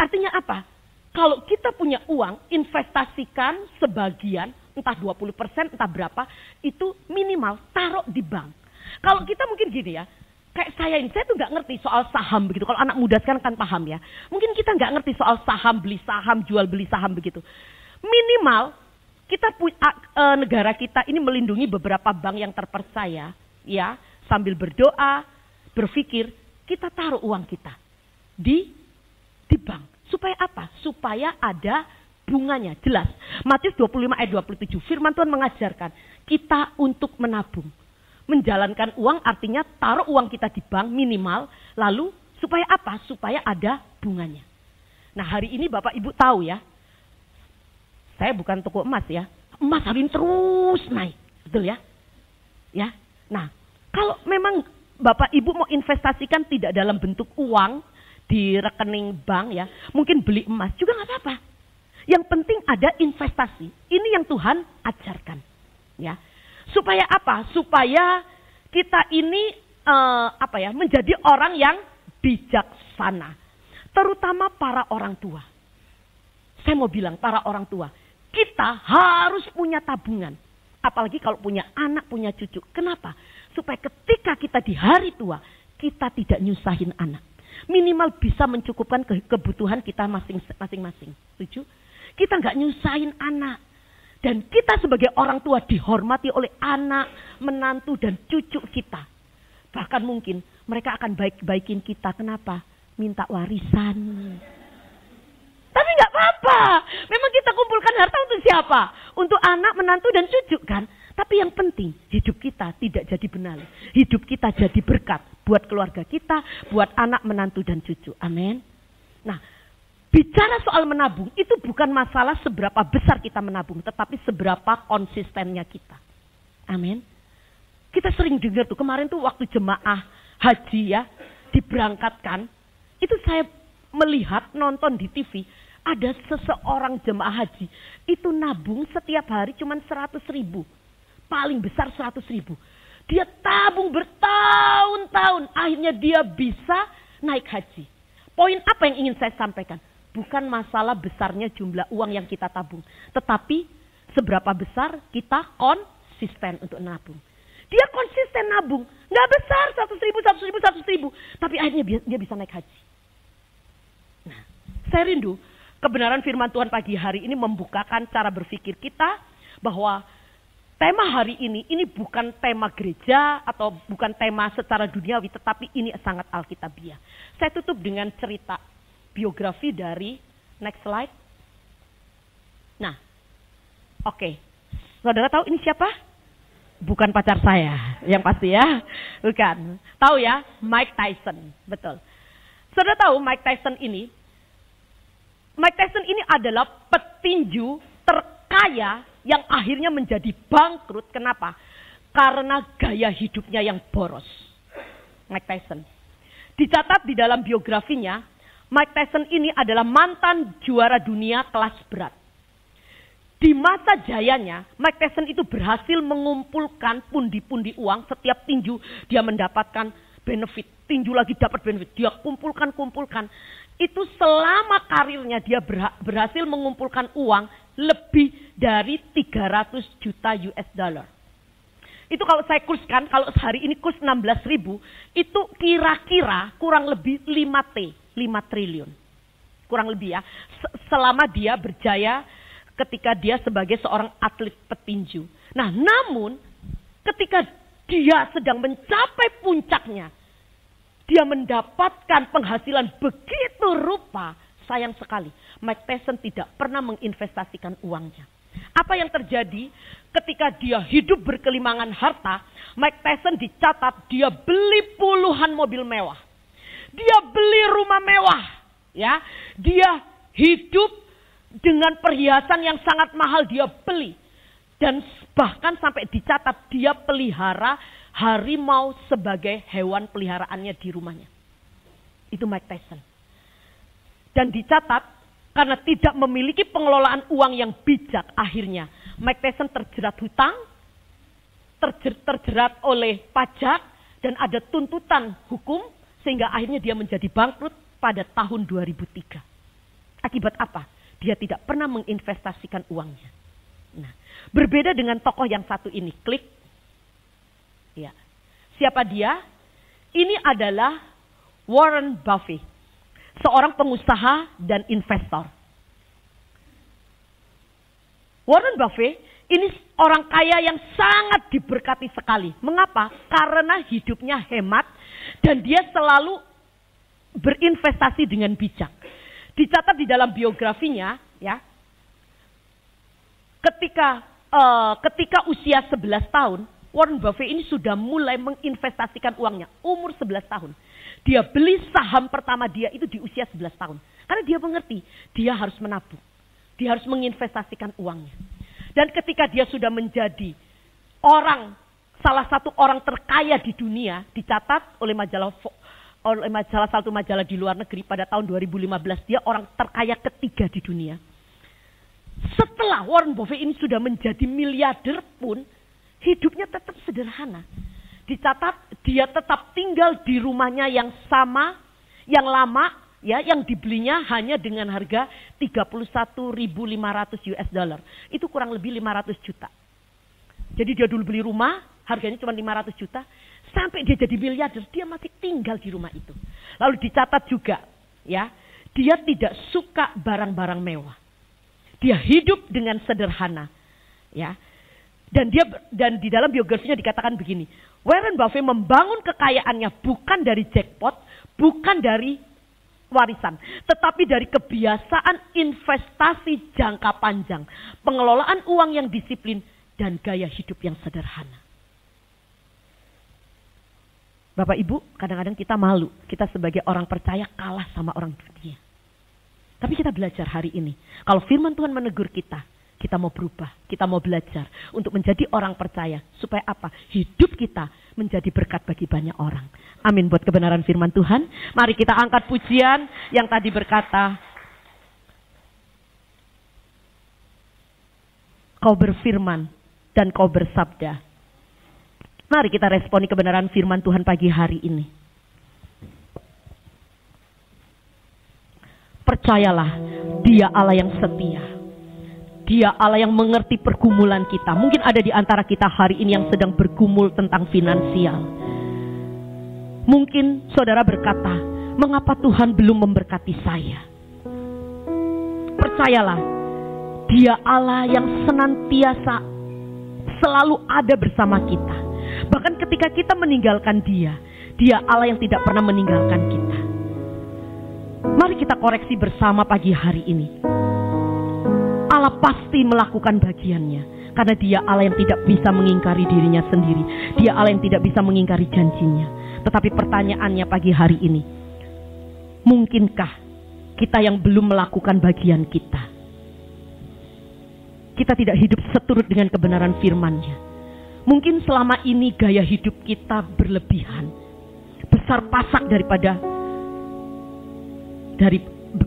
Artinya apa? Kalau kita punya uang, investasikan sebagian, entah 20%, entah berapa, itu minimal taruh di bank. Kalau kita mungkin gini ya, kayak saya ini, saya tuh nggak ngerti soal saham begitu. Kalau anak muda sekarang kan paham ya. Mungkin kita nggak ngerti soal saham, beli saham, jual beli saham begitu. Minimal kita negara kita ini melindungi beberapa bank yang terpercaya, ya. Sambil berdoa, berpikir kita taruh uang kita di bank. Supaya apa? Supaya ada bunganya. Jelas. Matius 25 ayat 27. Firman Tuhan mengajarkan kita untuk menabung. Menjalankan uang artinya taruh uang kita di bank minimal. Lalu supaya apa? Supaya ada bunganya. Nah hari ini Bapak Ibu tahu ya. Saya bukan toko emas ya. Emas hari ini terus naik. Betul ya? Ya. Nah kalau memang Bapak Ibu mau investasikan tidak dalam bentuk uang di rekening bank ya. Mungkin beli emas juga gak apa-apa. Yang penting ada investasi. Ini yang Tuhan ajarkan. Ya. Supaya apa? Supaya kita ini menjadi orang yang bijaksana. Terutama para orang tua. Saya mau bilang para orang tua. Kita harus punya tabungan. Apalagi kalau punya anak, punya cucu. Kenapa? Supaya ketika kita di hari tua, kita tidak nyusahin anak. Minimal bisa mencukupkan kebutuhan kita masing-masing. Setuju? Kita nggak nyusahin anak. Dan kita sebagai orang tua dihormati oleh anak, menantu, dan cucu kita. Bahkan mungkin mereka akan baik-baikin kita. Kenapa? Minta warisan. Tapi nggak apa-apa. Memang kita kumpulkan harta untuk siapa? Untuk anak, menantu, dan cucu kan? Tapi yang penting hidup kita tidak jadi benar. Hidup kita jadi berkat. Buat keluarga kita, buat anak, menantu, dan cucu. Amin. Nah, bicara soal menabung, itu bukan masalah seberapa besar kita menabung, tetapi seberapa konsistennya kita. Amin. Kita sering dengar tuh, kemarin tuh waktu jemaah haji ya, diberangkatkan, itu saya melihat, nonton di TV, ada seseorang jemaah haji, itu nabung setiap hari cuma 100.000. Paling besar 100.000. Dia tabung bertahun-tahun, akhirnya dia bisa naik haji. Poin apa yang ingin saya sampaikan? Bukan masalah besarnya jumlah uang yang kita tabung. Tetapi seberapa besar kita konsisten untuk nabung. Dia konsisten nabung. Nggak besar 100.000. Tapi akhirnya dia bisa naik haji. Nah, saya rindu kebenaran firman Tuhan pagi hari ini membukakan cara berpikir kita. Bahwa tema hari ini bukan tema gereja atau bukan tema secara duniawi. Tetapi ini sangat alkitabiah. Saya tutup dengan cerita biografi dari next slide. Nah, oke. Saudara tahu ini siapa? Bukan pacar saya, yang pasti ya. Bukan. Tahu ya, Mike Tyson. Betul. Saudara tahu Mike Tyson ini adalah petinju terkaya yang akhirnya menjadi bangkrut. Kenapa? Karena gaya hidupnya yang boros. Mike Tyson. Dicatat di dalam biografinya, Mike Tyson ini adalah mantan juara dunia kelas berat. Di masa jayanya, Mike Tyson itu berhasil mengumpulkan pundi-pundi uang. Setiap tinju dia mendapatkan benefit. Tinju lagi dapat benefit. Dia kumpulkan. Itu selama karirnya dia berhasil mengumpulkan uang lebih dari 300 juta US dollar. Itu kalau saya kurskan, kalau hari ini kurs 16.000, itu kira-kira kurang lebih 5 triliun. Kurang lebih ya. Selama dia berjaya ketika dia sebagai seorang atlet petinju. Nah, namun ketika dia sedang mencapai puncaknya, dia mendapatkan penghasilan begitu rupa, sayang sekali Mike Tyson tidak pernah menginvestasikan uangnya. Apa yang terjadi ketika dia hidup berkelimangan harta? Mike Tyson dicatat dia beli puluhan mobil mewah. Dia beli rumah mewah, ya. Dia hidup dengan perhiasan yang sangat mahal dia beli. Dan bahkan sampai dicatat dia pelihara harimau sebagai hewan peliharaannya di rumahnya. Itu Mike Tyson. Dan dicatat karena tidak memiliki pengelolaan uang yang bijak, akhirnya Mike Tyson terjerat hutang, terjerat oleh pajak, dan ada tuntutan hukum, sehingga akhirnya dia menjadi bangkrut pada tahun 2003. Akibat apa? Dia tidak pernah menginvestasikan uangnya. Nah, berbeda dengan tokoh yang satu ini, klik. Ya. Siapa dia? Ini adalah Warren Buffett, seorang pengusaha dan investor. Warren Buffett ini orang kaya yang sangat diberkati sekali. Mengapa? Karena hidupnya hemat dan dia selalu berinvestasi dengan bijak. Dicatat di dalam biografinya, ya. Ketika usia 11 tahun, Warren Buffett ini sudah mulai menginvestasikan uangnya. Umur 11 tahun. Dia beli saham pertama dia itu di usia 11 tahun. Karena dia mengerti, dia harus menabung. Dia harus menginvestasikan uangnya. Dan ketika dia sudah menjadi salah satu orang terkaya di dunia, dicatat oleh salah satu majalah di luar negeri pada tahun 2015, dia orang terkaya ketiga di dunia. Setelah Warren Buffett ini sudah menjadi miliarder pun, hidupnya tetap sederhana. Dicatat dia tetap tinggal di rumahnya yang sama, yang lama, ya, yang dibelinya hanya dengan harga 31.500 US dollar. Itu kurang lebih 500 juta. Jadi dia dulu beli rumah, harganya cuma 500 juta. Sampai dia jadi miliarder, dia masih tinggal di rumah itu. Lalu dicatat juga, ya, dia tidak suka barang-barang mewah. Dia hidup dengan sederhana, ya. Dan di dalam biografinya dikatakan begini, Warren Buffett membangun kekayaannya bukan dari jackpot, bukan dari warisan, tetapi dari kebiasaan investasi jangka panjang, pengelolaan uang yang disiplin, dan gaya hidup yang sederhana. Bapak Ibu, kadang-kadang kita malu, kita sebagai orang percaya kalah sama orang dunia. Tapi kita belajar hari ini, kalau firman Tuhan menegur kita mau berubah, kita mau belajar untuk menjadi orang percaya. Supaya apa? Hidup kita menjadi berkat bagi banyak orang. Amin buat kebenaran firman Tuhan. Mari kita angkat pujian yang tadi berkata, Kau berfirman dan Kau bersabda. Mari kita responi kebenaran firman Tuhan pagi hari ini. Percayalah, Dia Allah yang setia. Dia Allah yang mengerti pergumulan kita. Mungkin ada di antara kita hari ini yang sedang bergumul tentang finansial. Mungkin saudara berkata, mengapa Tuhan belum memberkati saya? Percayalah, Dia Allah yang senantiasa selalu ada bersama kita. Bahkan ketika kita meninggalkan Dia Allah yang tidak pernah meninggalkan kita. Mari kita koreksi bersama pagi hari ini. Allah pasti melakukan bagiannya. Karena Dia Allah yang tidak bisa mengingkari dirinya sendiri. Dia Allah yang tidak bisa mengingkari janjinya. Tetapi pertanyaannya pagi hari ini, mungkinkah kita yang belum melakukan bagian kita? Kita tidak hidup seturut dengan kebenaran firman-Nya. Mungkin selama ini gaya hidup kita berlebihan, besar pasak daripada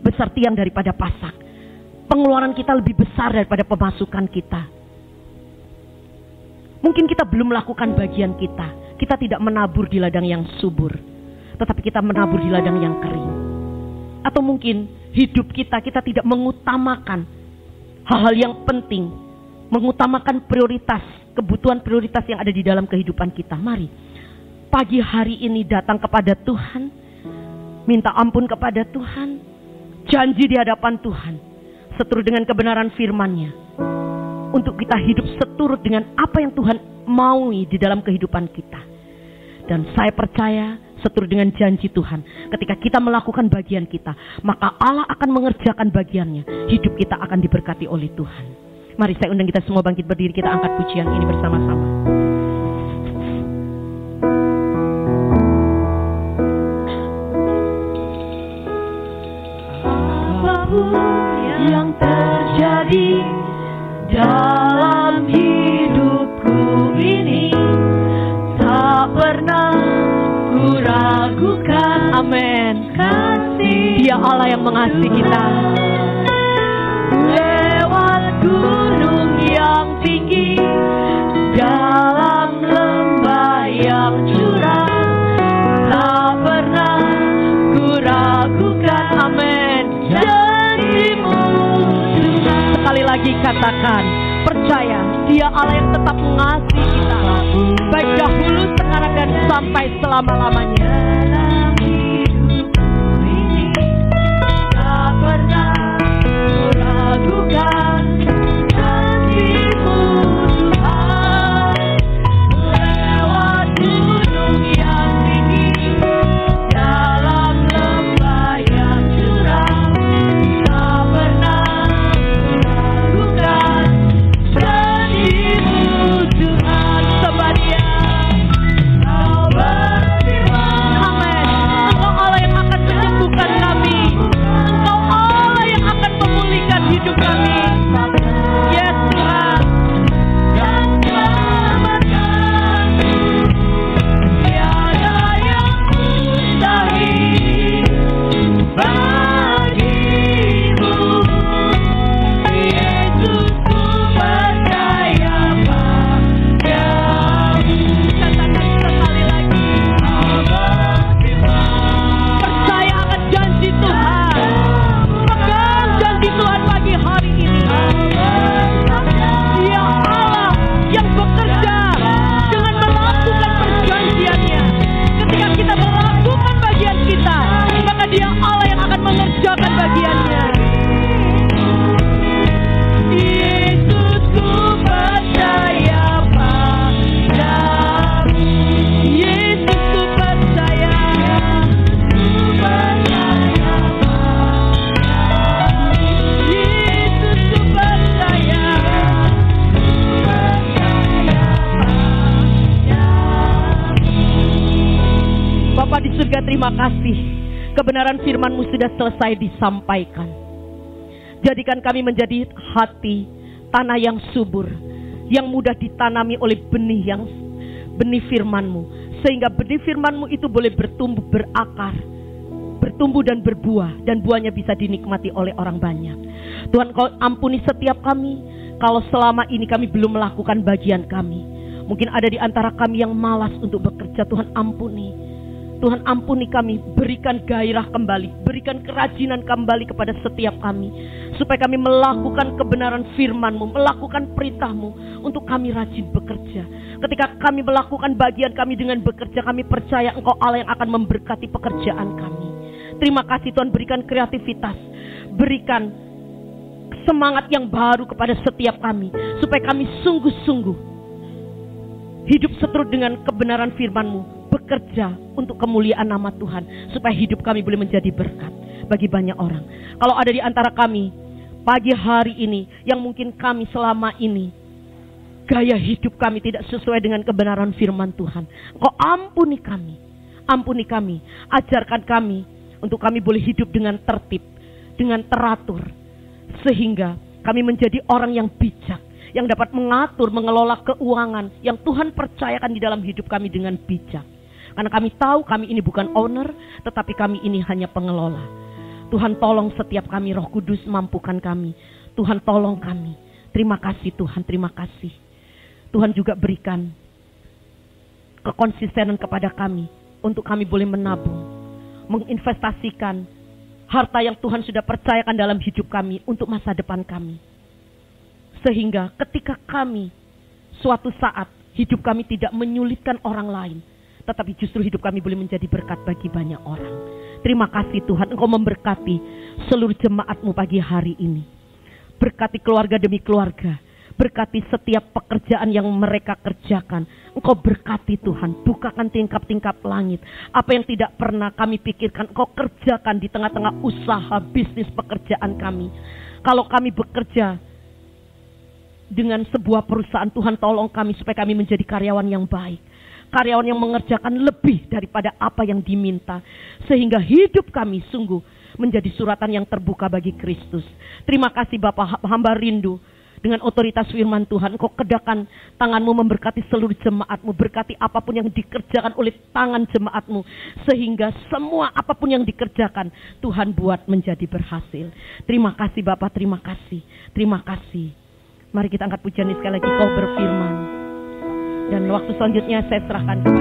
besar tiang daripada pasak. Pengeluaran kita lebih besar daripada pemasukan kita. Mungkin kita belum melakukan bagian kita. Kita tidak menabur di ladang yang subur, tetapi kita menabur di ladang yang kering. Atau mungkin hidup kita tidak mengutamakan hal-hal yang penting, mengutamakan prioritas, kebutuhan prioritas yang ada di dalam kehidupan kita. Mari pagi hari ini datang kepada Tuhan, minta ampun kepada Tuhan, janji di hadapan Tuhan, seturut dengan kebenaran firman-Nya, untuk kita hidup seturut dengan apa yang Tuhan maui di dalam kehidupan kita. Dan saya percaya seturut dengan janji Tuhan, ketika kita melakukan bagian kita, maka Allah akan mengerjakan bagiannya. Hidup kita akan diberkati oleh Tuhan. Mari saya undang kita semua bangkit berdiri, kita angkat pujian ini bersama-sama. Apapun yang terjadi dalam hidupku ini, tak pernah ku ragukan. Amin. Kasih Dia Allah yang mengasihi kita. lewat gunung yang tinggi, dalam lembah yang curam, tak pernah ku ragukan. Amin. Janji-Mu Tuhan. Sekali lagi katakan, percaya Dia Allah yang tetap mengasihi kita, baik dahulu, sekarang, dan sampai selama-lamanya. Dalam hidupku ini, tak pernah ku ragukan janji-Mu Tuhan. Lewat gunung yang tinggi, dalam lembah yang curam, tak pernah ku ragukan janji-Mu Tuhan. Sebadia Kau berfirman. Amin. Engkau Allah yang akan menyembuhkan kami. Engkau Allah yang akan memulihkan hidup kami. Yes Tuhan. Dan selamatkanku, tiada yang mustahil bagimu. Yesus, ku percaya padamu. Katakan sekali lagi, Kau berfirman. percaya akan janji Tuhan. Pegang janji Tuhan pagi hari ini. Dia Allah yang bekerja dengan melakukan perjanjiannya. Ketika kita melakukan bagian kita, maka Dia Allah yang akan mengerjakan bagiannya. Yesus, ku percaya padamu. Yesus, ku percaya. Yesus, ku percaya. Bapa di surga, terima kasih. Kebenaran firman-Mu sudah selesai disampaikan. Jadikan kami menjadi hati, tanah yang subur, yang mudah ditanami oleh benih firman-Mu. Sehingga benih firman-Mu itu boleh bertumbuh, berakar, bertumbuh dan berbuah, dan buahnya bisa dinikmati oleh orang banyak. Tuhan, Kau ampuni setiap kami, kalau selama ini kami belum melakukan bagian kami. Mungkin ada di antara kami yang malas untuk bekerja. Tuhan ampuni. Tuhan ampuni kami, berikan gairah kembali, berikan kerajinan kembali kepada setiap kami, supaya kami melakukan kebenaran firman-Mu, melakukan perintah-Mu, untuk kami rajin bekerja. Ketika kami melakukan bagian kami dengan bekerja, kami percaya Engkau Allah yang akan memberkati pekerjaan kami. Terima kasih Tuhan, berikan kreativitas, berikan semangat yang baru kepada setiap kami, supaya kami sungguh-sungguh hidup seturut dengan kebenaran firman-Mu, bekerja untuk kemuliaan nama Tuhan, supaya hidup kami boleh menjadi berkat bagi banyak orang. Kalau ada di antara kami pagi hari ini yang mungkin kami selama ini gaya hidup kami tidak sesuai dengan kebenaran firman Tuhan, Engkau ampuni kami, ajarkan kami untuk kami boleh hidup dengan tertib, dengan teratur, sehingga kami menjadi orang yang bijak, yang dapat mengatur, mengelola keuangan yang Tuhan percayakan di dalam hidup kami dengan bijak. Karena kami tahu kami ini bukan owner, tetapi kami ini hanya pengelola. Tuhan tolong setiap kami, Roh Kudus mampukan kami. Tuhan tolong kami. Terima kasih Tuhan, terima kasih. Tuhan juga berikan kekonsistenan kepada kami untuk kami boleh menabung, menginvestasikan harta yang Tuhan sudah percayakan dalam hidup kami untuk masa depan kami. Sehingga ketika kami suatu saat hidup kami tidak menyulitkan orang lain, tetapi justru hidup kami boleh menjadi berkat bagi banyak orang. Terima kasih Tuhan, Engkau memberkati seluruh jemaat-Mu pagi hari ini. Berkati keluarga demi keluarga. Berkati setiap pekerjaan yang mereka kerjakan. Engkau berkati Tuhan. Bukakan tingkap-tingkap langit. Apa yang tidak pernah kami pikirkan, Engkau kerjakan di tengah-tengah usaha, bisnis, pekerjaan kami. Kalau kami bekerja dengan sebuah perusahaan, Tuhan tolong kami supaya kami menjadi karyawan yang baik. Karyawan yang mengerjakan lebih daripada apa yang diminta. Sehingga hidup kami sungguh menjadi suratan yang terbuka bagi Kristus. Terima kasih Bapak, hamba rindu dengan otoritas firman Tuhan. Engkau kedakan tangan-Mu memberkati seluruh jemaat-Mu. Berkati apapun yang dikerjakan oleh tangan jemaat-Mu. Sehingga semua apapun yang dikerjakan, Tuhan buat menjadi berhasil. Terima kasih Bapak, terima kasih. Terima kasih. Mari kita angkat pujian ini sekali lagi, Kau berfirman. Dan waktu selanjutnya saya serahkan kepada